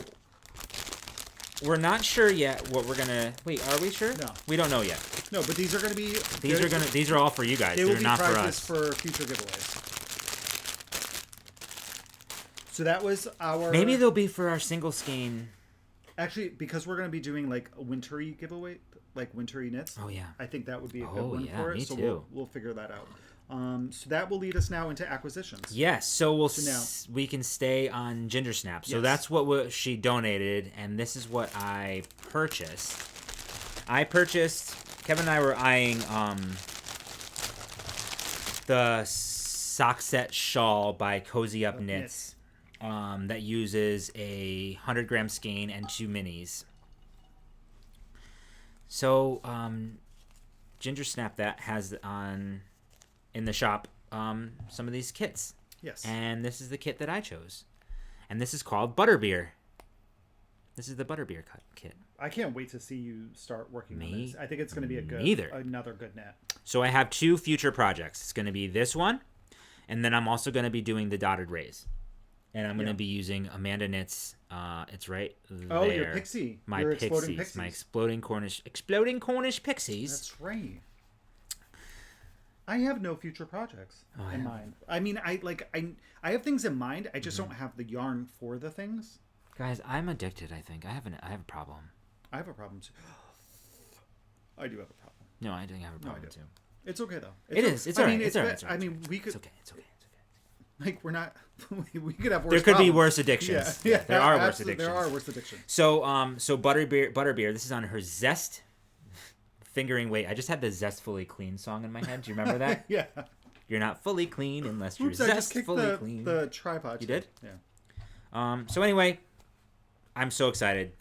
we're not sure yet what we're going to... Wait, are we sure? No. We don't know yet. No, but these are going to be... These are all for you guys. They're not for us. For future giveaways. So that was our... Maybe they'll be for our single skein. Actually, because we're going to be doing like a wintry giveaway, like wintry knits. Oh, yeah. I think that would be a good one for it. Me so too. We'll figure that out. So that will lead us now into acquisitions. Yes. So we can stay on Ginger Snap. So that's what she donated, and this is what I purchased. I purchased Kevin and I were eyeing the sock set shawl by Cozy Up Knits that uses a 100-gram skein and 2 minis. So Ginger Snap That has in the shop some of these kits. Yes. And this is the kit that I chose. And this is called Butterbeer. This is the Butterbeer kit. I can't wait to see you start working on this. I think it's going to be another good knit. So I have 2 future projects. It's going to be this one, and then I'm also going to be doing the dotted rays. And I'm going to be using Amanda Knits. It's right there. Oh, your pixie. Your pixies. My exploding Cornish pixies. That's right. I have no future projects in mind. I mean, I have things in mind. I just don't have the yarn for the things. Guys, I'm addicted. I think I have a problem. I have a problem too. I do have a problem. No, I don't have a problem too. It's okay though. It's alright. It's alright. I mean, we could. It's okay. Like we're not. We could have worse. There could be worse addictions. Yeah, there are worse addictions. There are worse addictions. So Butterbeer. This is on her Zest fingering weight. I just had the Zestfully Clean song in my head. Do you remember that? Yeah. You're not fully clean unless you're zestfully clean. The tripod. You did? Yeah. So anyway, I'm so excited.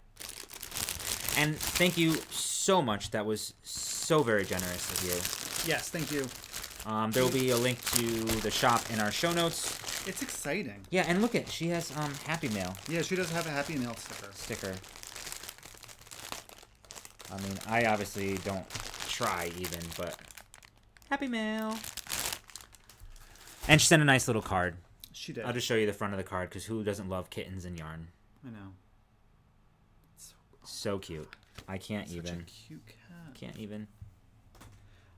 And thank you so much. That was so very generous of you. Yes, thank you. There will be a link to the shop in our show notes. It's exciting. Yeah, and look at, she has Happy Mail. Yeah, she does have a Happy Mail sticker. I mean, I obviously don't try even, but Happy Mail. And she sent a nice little card. She did. I'll just show you the front of the card, because who doesn't love kittens and yarn? I know. So cute. I can't Such even. A cute cat. Can't even.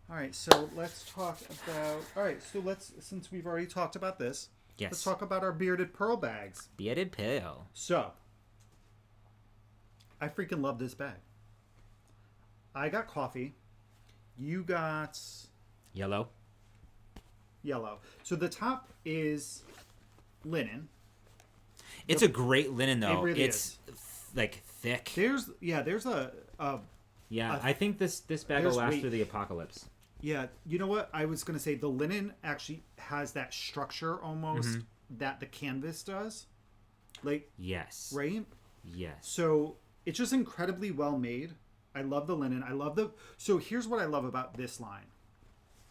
All right, so let's talk about. All right, so since we've already talked about this, let's talk about our bearded pearl bags. Beaded Pail. So, I freaking love this bag. I got coffee. You got Yellow. So the top is linen. It's a great linen though. It really is. Like thick. There's a I think this bag will last through the apocalypse. Yeah, you know what? I was going to say the linen actually has that structure almost that the canvas does. Like, yes. Right? Yes. So it's just incredibly well made. I love the linen. So here's what I love about this line.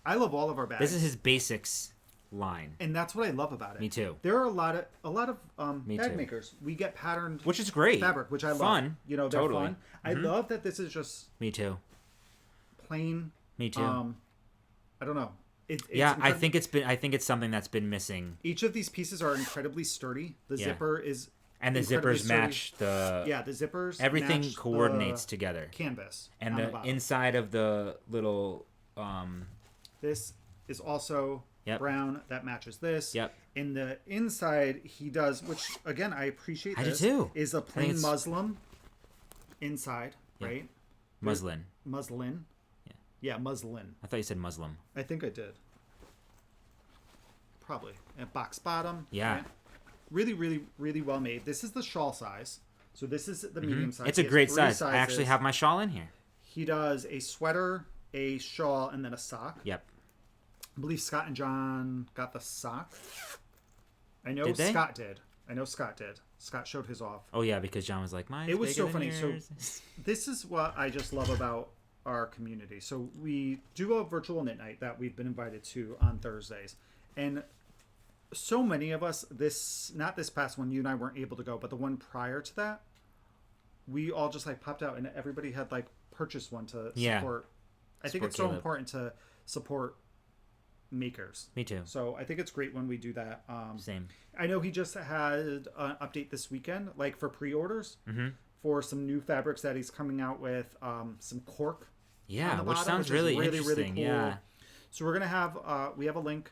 I love all of our bags. This is his basics line. And that's what I love about it. Me too. There are a lot of bag makers. We get patterned, which is great. Fabric, which I love. Fun. You know, they're fun. I love that this is just Me too. Plain. Me too. I don't know. I think it's something that's been missing. Each of these pieces are incredibly sturdy. The zipper is and the zippers match the the zippers. Everything coordinates together. Canvas and the inside of the little. This is also brown. That matches this. Yep. In the inside, he does, which again I appreciate. I do too. Is a plain muslin inside, right? Muslin. Yeah, muslin. I thought you said Muslim. I think I did. Probably. And box bottom. Yeah. Right? Really, really, really well made. This is the shawl size. So this is the medium size. It's a great size. Sizes. I actually have my shawl in here. He does a sweater, a shawl, and then a sock. Yep. I believe Scott and John got the sock. I know Scott did. Scott showed his off. Oh, yeah, because John was like, mine. It was so funny. So this is what I just love about our community. So we do a virtual knit night that we've been invited to on Thursdays. And so many of us, not this past one, you and I weren't able to go, but the one prior to that, we all just like popped out and everybody had like purchased one to support. I think it's so important to support makers. Me too. So I think it's great when we do that. Same. I know he just had an update this weekend, like for pre-orders for some new fabrics that he's coming out with, some cork. Yeah, which sounds really interesting. Really cool. Yeah. So we're gonna have we have a link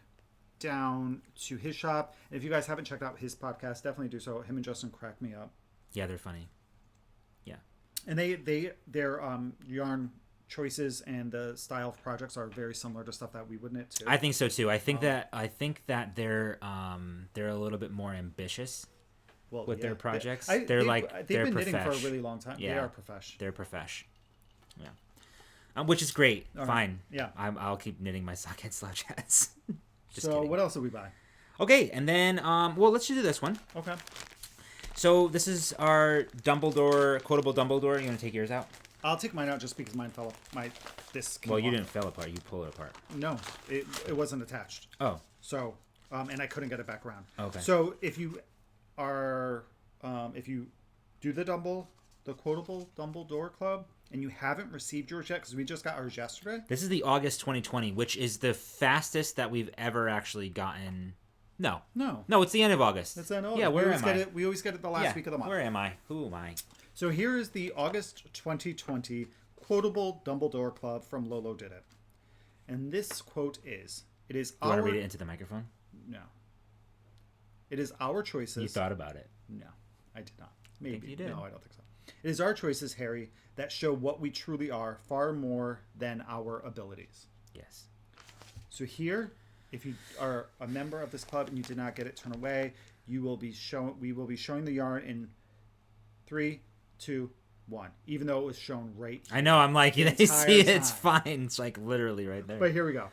down to his shop. And if you guys haven't checked out his podcast, definitely do so. Him and Justin crack me up. Yeah, they're funny. Yeah. And their yarn choices and the style of projects are very similar to stuff that we would knit too. I think so too. I think that they're a little bit more ambitious with their projects. They've been knitting for a really long time. Yeah. They are profesh. They're profesh. Yeah. Which is great. All Fine. Right. Yeah. I'll keep knitting my socket slouchettes. So kidding. What else did we buy? Okay, and then let's just do this one. Okay. So this is our Dumbledore quotable Dumbledore. You want to take yours out? I'll take mine out just because mine fell. This. Well, you didn't fell apart. You pull it apart. No, it wasn't attached. Oh. So, and I couldn't get it back around. Okay. So if you are, if you do the quotable Dumbledore Club, and you haven't received yours yet, because we just got ours yesterday. This is the August 2020, which is the fastest that we've ever actually gotten. No, it's the end of August. It's the end of August. Yeah, where am I? We always get it the last week of the month. Where am I? Who am I? So here is the August 2020 quotable Dumbledore Club from Lolo Did It. And this quote is, "It is our..." You want to read it into the microphone? No. "It is our choices..." You thought about it. No, I did not. Maybe. Think you did. No, I don't think so. "It is our choices, Harry, that show what we truly are far more than our abilities." Yes. So here, if you are a member of this club and you did not get it, turn away. We will be showing the yarn in 3, 2, 1. Even though it was shown right here. I know. I'm like, they see it. It's fine. It's like literally right there. But here we go.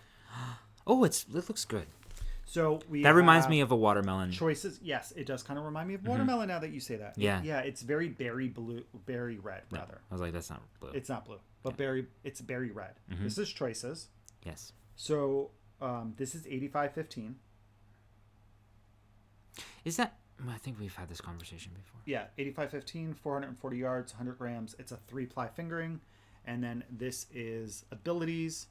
Oh, it looks good. So that reminds me of a watermelon. Choices. Yes, it does kind of remind me of watermelon now that you say that. Yeah. Yeah, it's very berry red, rather. I was like, that's not blue. It's not blue, but it's berry red. This is choices. Yes. So this is 85.15. Is that? I think we've had this conversation before. Yeah, 85.15, 440 yards, 100 grams. It's a 3-ply fingering, and then this is abilities.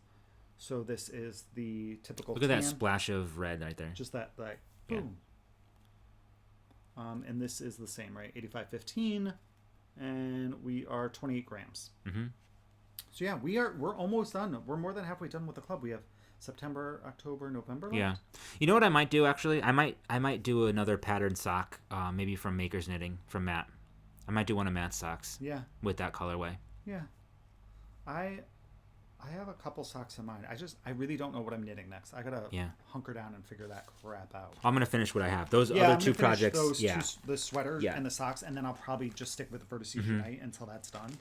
So this is the typical. Look at that splash of red right there. Just that, like, boom. Yeah. And this is the same, right? 85.15, and we are 28 grams. Mm-hmm. So yeah, we're almost done. We're more than halfway done with the club. We have September, October, November left. Yeah. You know what I might do actually? I might do another patterned sock, maybe from Maker's Knitting from Matt. I might do one of Matt's socks. Yeah. With that colorway. Yeah. I have a couple socks in mind. I really don't know what I'm knitting next. I gotta hunker down and figure that crap out. I'm gonna finish what I have. Those other two projects. The sweater and the socks, and then I'll probably just stick with the Vertices Unite until that's done.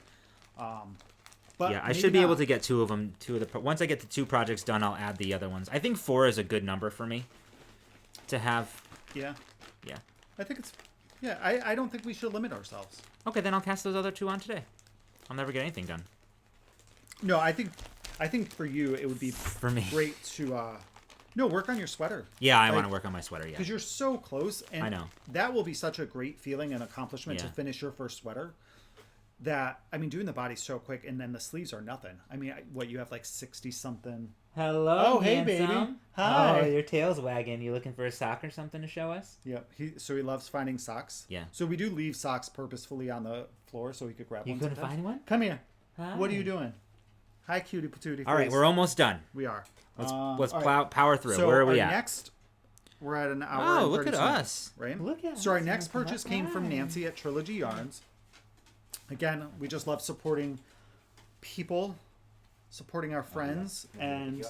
But yeah, I should be able to get two of them. Once I get the 2 projects done, I'll add the other ones. I think 4 is a good number for me to have. Yeah. Yeah. I think it's. Yeah, I don't think we should limit ourselves. Okay, then I'll cast those other 2 on today. I'll never get anything done. No, I think for you it would be for me great to work on your sweater. Yeah, I want to work on my sweater. Yeah, because you're so close, and I know that will be such a great feeling and accomplishment to finish your first sweater. That doing the body so quick, and then the sleeves are nothing. You have like 60 something. Hello, oh hey handsome. Baby, hi. Oh, your tail's wagging. You looking for a sock or something to show us? Yeah, he loves finding socks. Yeah. So we do leave socks purposefully on the floor so he could grab one. You couldn't find one? Come here. Hi. What are you doing? Hi, cutie patootie. All right, we're almost done. We are. Let's power through. So where are we at? Next, we're at an hour. Oh, look at us! Right. Look at us. So our next purchase came from Nancy at Trilogy Yarns. Again, we just love supporting people, supporting our friends, and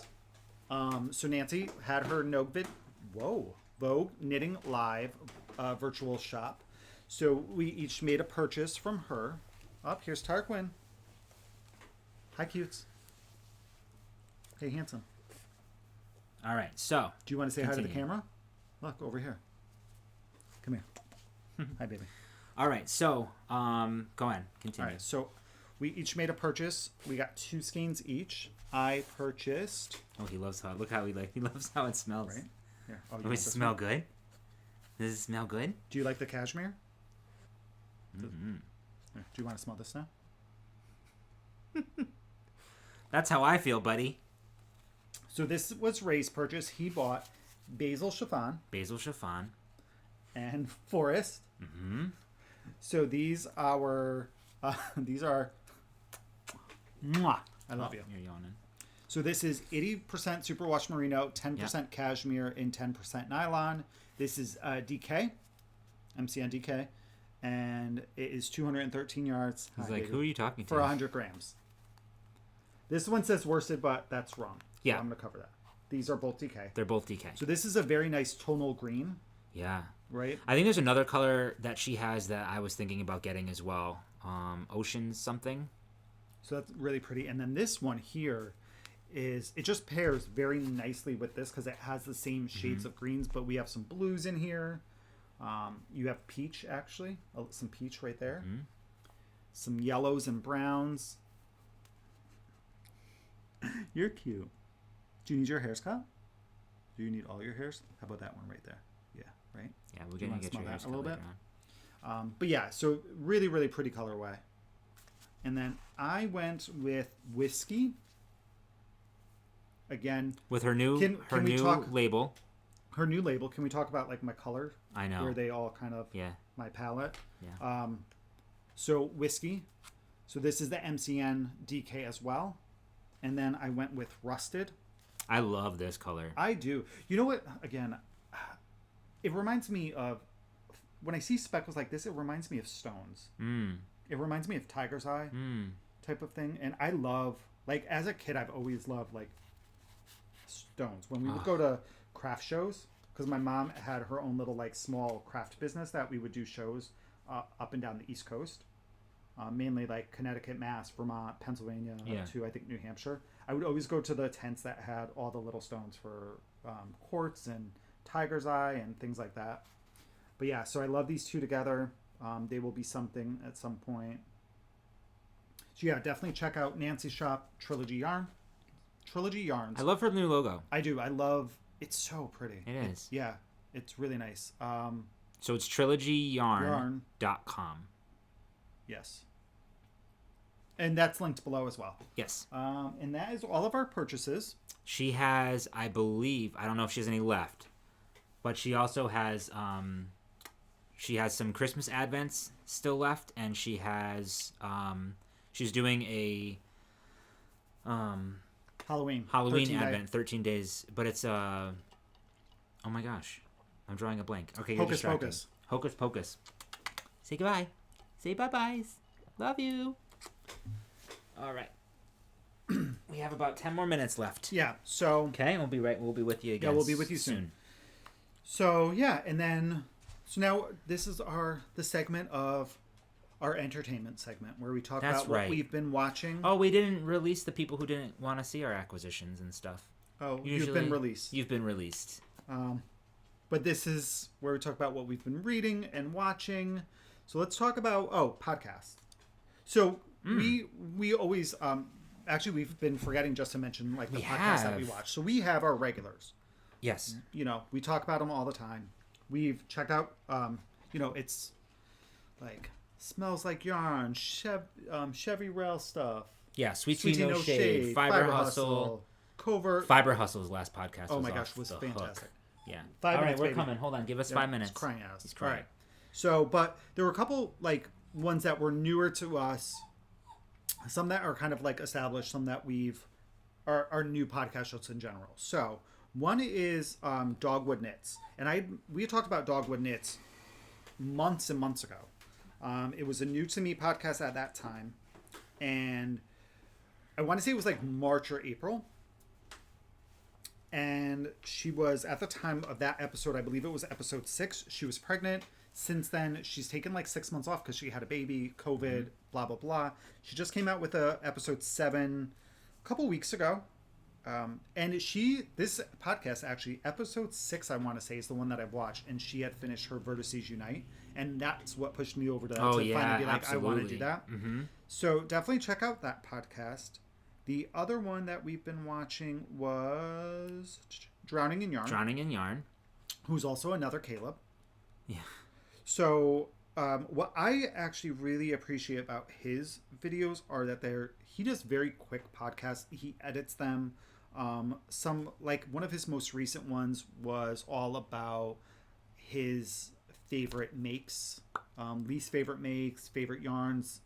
so Nancy had her Vogue Knitting Live virtual shop. So we each made a purchase from her. Here's Tarquin. Hi, cutes. Hey, handsome. All right, so do you want to say hi to the camera? Look over here. Come here. Hi, baby. All right, so go on, continue. All right, so we each made a purchase. We got 2 skeins each. I purchased. Oh, he loves how. Look how he loves how it smells. Right here. Does it smell good? Does it smell good? Do you like the cashmere? Mm-hmm. Here, do you want to smell this now? That's how I feel, buddy. So this was Ray's purchase. He bought basil chiffon. And forest. Mm-hmm. So these are Mwah. I love you. You're yawning. So this is 80% superwash merino, 10% cashmere, and 10% nylon. This is DK, MCN DK, and it is 213 yards. He's like, who are you talking to? For 100 grams. This one says worsted, but that's wrong. So I'm going to cover that. These are both DK. They're both DK. So this is a very nice tonal green. Yeah. Right? I think there's another color that she has that I was thinking about getting as well. Ocean something. So that's really pretty. And then this one here it just pairs very nicely with this because it has the same shades of greens, but we have some blues in here. You have peach, actually. Some peach right there. Some yellows and browns. You're cute. Do you need your hairs cut? Do you need all your hairs? How about that one right there? Yeah, right? Yeah, we're going to get your hairs cut a little bit. But yeah, so really, really pretty colorway. And then I went with Whiskey. Again. With her new label. Her new label. Can we talk about like my color? I know. Where they all kind of, my palette. Yeah. So Whiskey. So this is the MCN DK as well. And then I went with Rusted. I love this color. I do. You know what? Again, it reminds me of, when I see speckles like this, it reminds me of stones. It reminds me of Tiger's Eye type of thing. And I love, like, as a kid, I've always loved, like, stones. When we would go to craft shows, because my mom had her own little, like, small craft business that we would do shows up and down the East Coast. Mainly, like, Connecticut, Mass, Vermont, Pennsylvania, to, I think, New Hampshire. I would always go to the tents that had all the little stones for quartz and Tiger's Eye and things like that. But yeah, so I love these two together. They will be something at some point. So yeah, definitely check out Nancy's shop, Trilogy Yarns. I love her new logo. I do. I love. It's so pretty. It is. Yeah, it's really nice. So it's trilogyyarn.com. Yes. And that's linked below as well. Yes. And that is all of our purchases. She has, I believe, I don't know if she has any left, but she also has some Christmas Advents still left, and she has she's doing a Halloween 13 Advent, 13 days, but it's oh my gosh, I'm drawing a blank. Okay, you're distracted. Hocus Pocus. Say goodbye. Say bye-byes. Love you. All right. We have about 10 more minutes left. Yeah, so... Okay, we'll be with you again. Yeah, we'll be with you soon. So, yeah, and then... So now this is the segment of our entertainment segment where we talk about what we've been watching. Oh, we didn't release the people who didn't want to see our acquisitions and stuff. Oh, you've been released. You've been released. But this is where we talk about what we've been reading and watching. So let's talk about, podcasts. So we always, actually we've been forgetting just to mention like the podcasts that we watch. So we have our regulars. Yes. You know, we talk about them all the time. We've checked out, it's like Smells Like Yarn, Chevy Rail stuff. Yeah, Sweet Tea No Shade, Fiber Hustle. Covert. Fiber Hustle's last podcast was was fantastic. Hook. Yeah. 5 all right, minutes, we're baby. coming. Hold on. Give us 5 minutes. He's crying out. He's crying. All right. So, but there were a couple, like, ones that were newer to us. Some that are kind of, like, established. Some that are new podcast shows in general. So, one is Dogwood Knits. And we talked about Dogwood Knits months and months ago. It was a new to me podcast at that time. And I want to say it was, like, March or April. And she was, at the time of that episode, I believe it was episode 6, she was pregnant. Since then, she's taken like 6 months off because she had a baby, COVID, blah, blah, blah. She just came out with episode 7 a couple weeks ago. And this podcast, actually, episode 6, I want to say, is the one that I've watched. And she had finished her Vertices Unite. And that's what pushed me over to finally be like, absolutely. I want to do that. Mm-hmm. So definitely check out that podcast. The other one that we've been watching was Drowning in Yarn. Who's also another Caleb. Yeah. So what I actually really appreciate about his videos are that he does very quick podcasts. He edits them. Some, like, one of his most recent ones was all about his favorite makes, least favorite makes, favorite yarns,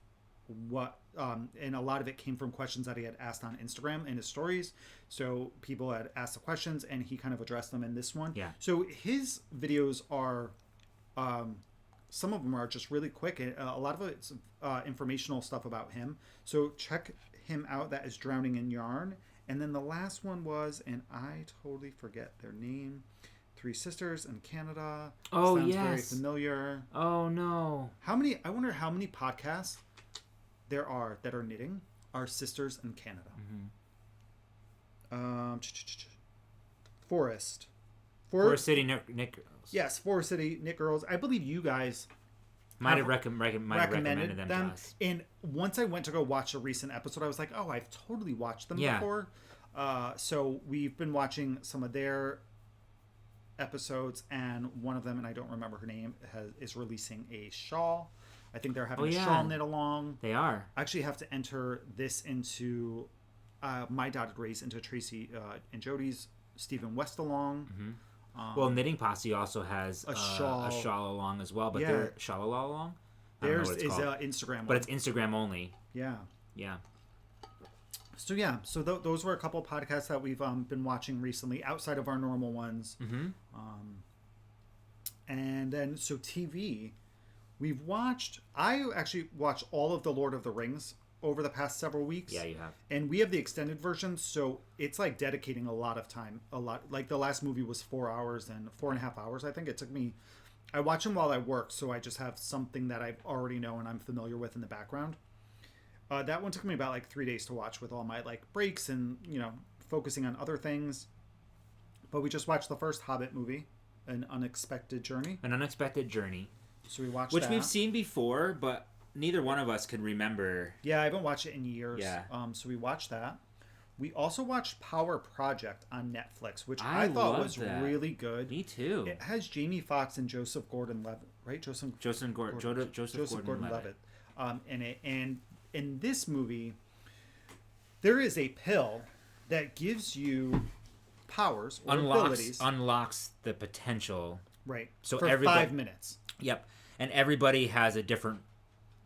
and a lot of it came from questions that he had asked on Instagram in his stories. So people had asked the questions and he kind of addressed them in this one. Yeah. So his videos are, some of them are just really quick. A lot of it's informational stuff about him. So check him out. That is Drowning in Yarn. And then the last one was, and I totally forget their name, 3 Sisters in Canada. Oh, sounds yes. very familiar. Oh, no. I wonder how many podcasts there are that are knitting. are sisters in Canada. Forest City Knit Girls. Yes, Forest City Knit Girls. I believe you guys might have recommended them to us. And once I went to go watch a recent episode, I was like, oh, I've totally watched them before. So we've been watching some of their episodes, and one of them, and I don't remember her name, is releasing a shawl. I think they're having a shawl knit along. They are. I actually have to enter this into my Dotted Rays into Tracy and Jody's Stephen West along. Well, Knitting Posse also has a shawl along as well, but they're shawl along. Theirs is Instagram, but it's Instagram only. Yeah. So those were a couple of podcasts that we've been watching recently outside of our normal ones. And then TV, I actually watched all of the Lord of the Rings over the past several weeks. Yeah, you have. And we have the extended version, so it's like dedicating a lot of time. Like the last movie was 4 hours and 4.5 hours, I think. It took me... I watch them while I work, so I just have something that I already know and I'm familiar with in the background. That one took me about like 3 days to watch with all my like breaks and, focusing on other things. But we just watched the first Hobbit movie, An Unexpected Journey. So we watched which we've seen before, but neither one of us could remember. Yeah, I haven't watched it in years. Yeah. So we watched that. We also watched Power Project on Netflix, which I thought was really good. Me too. It has Jamie Foxx and Joseph Gordon-Levitt, right? Joseph Gordon-Levitt in it. And in this movie, there is a pill that gives you powers or abilities. Unlocks the potential. Right. So for 5 minutes. Yep. And everybody has a different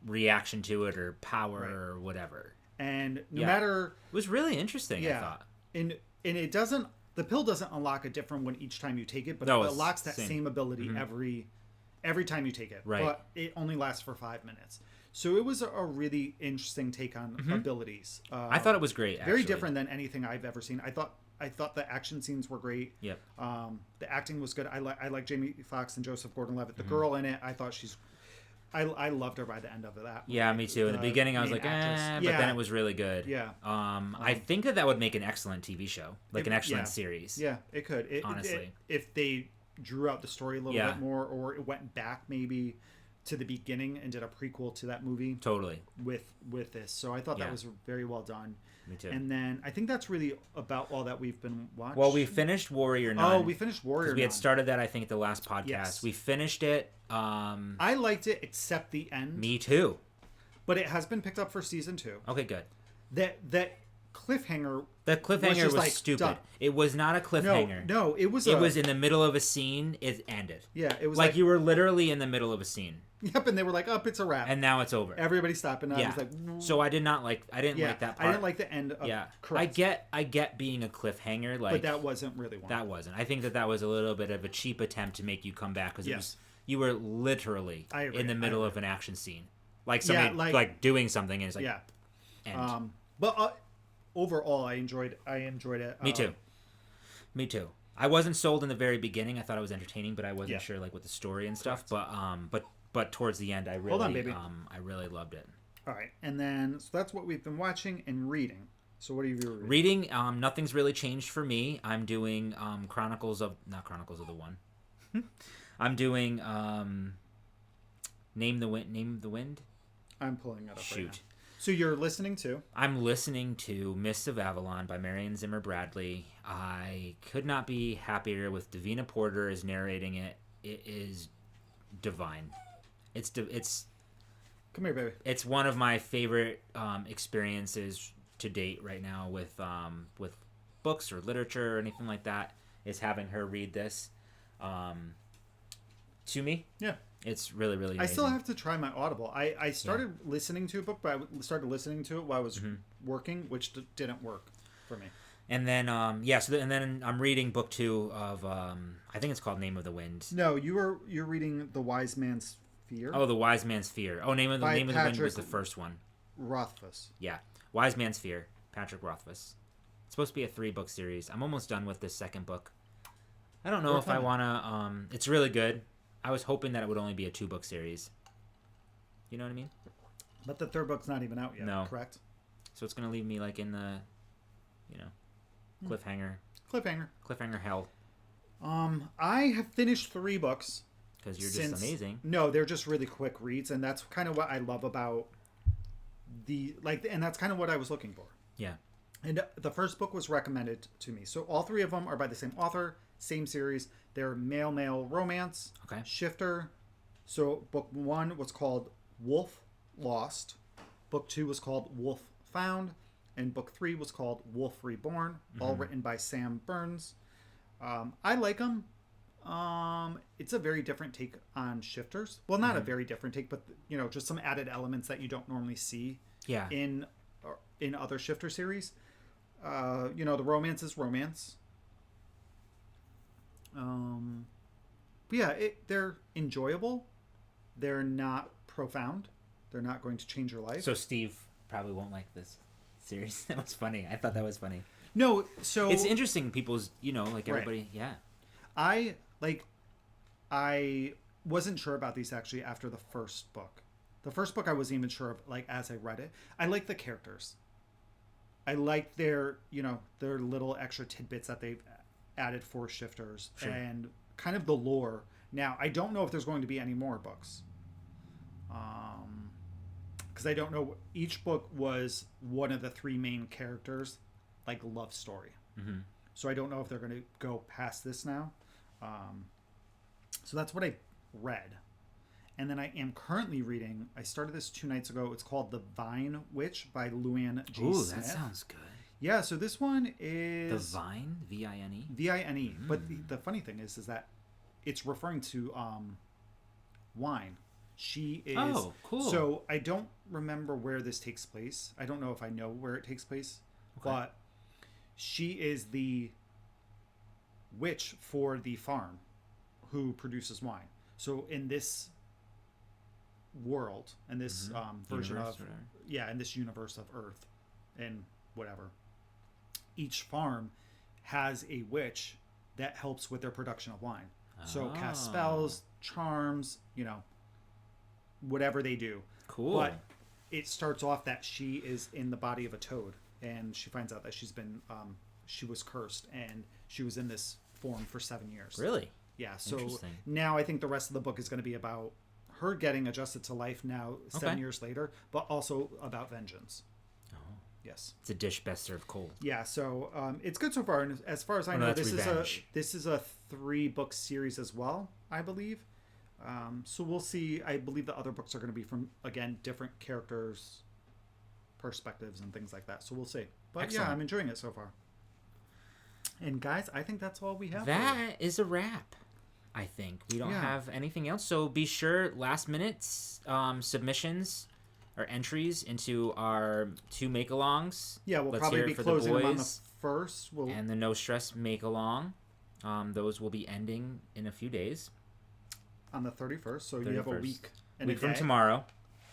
reaction to it or power or whatever. And no matter... It was really interesting, I thought. And it doesn't... The pill doesn't unlock a different one each time you take it, but it unlocks that same ability every time you take it. Right. But it only lasts for 5 minutes. So it was a really interesting take on abilities. I thought it was great, actually. Very different than anything I've ever seen. I thought the action scenes were great. Yep. The acting was good. I like Jamie Foxx and Joseph Gordon-Levitt. The girl in it, I thought I loved her by the end of that. Yeah, me too. In the beginning, I was like, but then it was really good. Yeah. I think that would make an excellent TV show, like an excellent series. Yeah, it could. Honestly, if they drew out the story a little bit more, or it went back maybe to the beginning and did a prequel to that movie. Totally. With this, so I thought that was very well done. Me too. And then I think that's really about all that we've been watching. Well, we finished Warrior Nun. Oh, we finished Warrior Nun. We had started that, I think, at the last podcast. Yes. We finished it. I liked it, except the end. Me too. But it has been picked up for season 2. Okay, good. That cliffhanger. The cliffhanger was like, stupid. Done. It was not a cliffhanger. No, it was. It was in the middle of a scene. It ended. Yeah, it was like you were literally in the middle of a scene. Yep, and they were like, "Up, it's a wrap," and now it's over. Everybody stopped, and I was like, So I did not like. I didn't like that part. I didn't like the end. Correct. I get being a cliffhanger, like, but that wasn't really one. That wasn't. I think that was a little bit of a cheap attempt to make you come back because you were literally in the middle of an action scene, like somebody like doing something, and it's like end. But overall, I enjoyed it. Me too. I wasn't sold in the very beginning. I thought it was entertaining, but I wasn't sure like with the story and stuff. But towards the end, I really Hold on, baby. I really loved it. All right, and then so that's what we've been watching and reading. So what are you reading? Reading, nothing's really changed for me. I'm doing not Chronicles of the One. I'm doing Name the Wind. I'm pulling it up. Shoot. Right now. So you're listening to? I'm listening to Mists of Avalon by Marion Zimmer Bradley. I could not be happier with Davina Porter as narrating it. It is divine. It's come here, baby. It's one of my favorite experiences to date right now with books or literature or anything like that. Is having her read this to me. Yeah. It's really, really amazing. I still have to try my Audible. I started listening to a book, but I started listening to it while I was working, which didn't work for me. And then, and then I'm reading book 2 of, I think it's called Name of the Wind. No, you're reading The Wise Man's Fear. Oh, The Wise Man's Fear. Oh, Name of the Wind was the first one. Rothfuss. Yeah. Wise Man's Fear. Patrick Rothfuss. It's supposed to be a 3-book series. I'm almost done with this second book. I don't know if I want to, it's really good. I was hoping that it would only be a 2-book series. You know what I mean? But the 3rd book's not even out yet, no. Correct? So it's going to leave me like in the, cliffhanger hell. I have finished 3 books. Because you're just amazing. No, they're just really quick reads, and that's kind of what I love about and that's kind of what I was looking for. Yeah. And the first book was recommended to me. So all 3 of them are by the same author, same series. They're male romance. Okay. Shifter. So book 1 was called Wolf Lost. Book 2 was called Wolf Found. And book 3 was called Wolf Reborn. All written by Sam Burns. I like them. It's a very different take on shifters. Well, not a very different take, but just some added elements that you don't normally see in other shifter series. The romance is romance. But yeah, they're enjoyable. They're not profound. They're not going to change your life. So Steve probably won't like this series. That was funny. I thought that was funny. No, so it's interesting. People's, everybody, right. Yeah. I wasn't sure about these actually after the first book. The first book I wasn't even sure of, as I read it. I like the characters. I like their little extra tidbits that they've added for shifters and kind of the lore. Now, I don't know if there's going to be any more books. Because I don't know. Each book was one of the 3 main characters, love story. Mm-hmm. So I don't know if they're going to go past this now. So that's what I read. And then I am currently reading, I started this 2 nights ago. It's called The Vine Witch by Luanne G. Ooh, Smith. That sounds good. Yeah, so this one is... The Vine? V-I-N-E? V-I-N-E. But the funny thing is that it's referring to wine. She is... Oh, cool. So I don't remember where this takes place. I don't know if I know where it takes place. Okay. But she is the witch for the farm who produces wine. So in this world, in this version universe, in this universe of Earth and whatever, each farm has a witch that helps with their production of wine. So cast spells, charms, whatever they do. Cool. But it starts off that she is in the body of a toad, and she finds out that she's been she was cursed, and she was in this form for 7 years. Really? Yeah, so now I think the rest of the book is going to be about her getting adjusted to life now 7 years later, but also about vengeance. Oh. Yes. It's a dish best served cold. Yeah, so it's good so far. And as far as I know, this is a 3-book series as well, I believe. So we'll see. I believe the other books are going to be from, again, different characters' perspectives and things like that. So we'll see. But excellent. Yeah, I'm enjoying it so far. And guys, I think that's all we have. That is a wrap. I think we don't have anything else. So be sure last minute submissions or entries into our 2 make-alongs. Yeah, we'll probably be closing them on the 1st. And the No Stress make-along. Those will be ending in a few days. On the 31st. So you have a week and a week from tomorrow.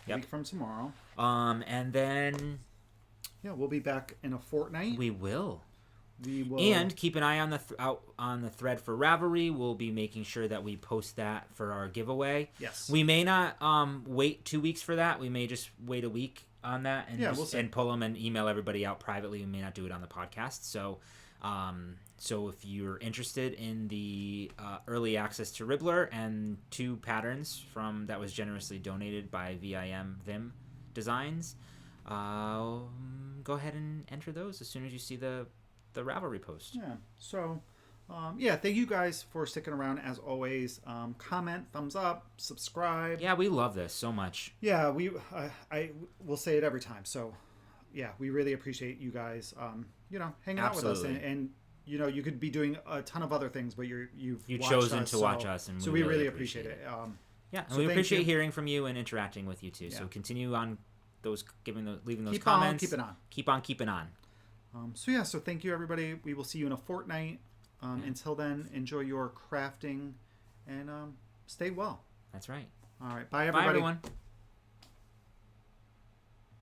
Yep. A week from tomorrow. And then... Yeah, we'll be back in a fortnight. We will. We will. And keep an eye on the thread for Ravelry. We'll be making sure that we post that for our giveaway. Yes. We may not wait 2 weeks for that. We may just wait a week on that and we'll see. And pull them and email everybody out privately. We may not do it on the podcast. So, so if you're interested in the early access to Ribbler and 2 patterns that was generously donated by Vim Designs, go ahead and enter those as soon as you see the Ravelry post. Yeah. So, thank you guys for sticking around as always. Comment, thumbs up, subscribe. Yeah, we love this so much. Yeah, I will say it every time. So, yeah, we really appreciate you guys, hanging out with us. And you could be doing a ton of other things, but you've chosen to watch us, and so we really appreciate it. And we appreciate hearing from you and interacting with you too. Yeah. So continue on those, leaving those comments. Keep on keeping on. So thank you, everybody. We will see you in a fortnight. Until then, enjoy your crafting and stay well. That's right. All right. Bye, everybody. Bye, everyone.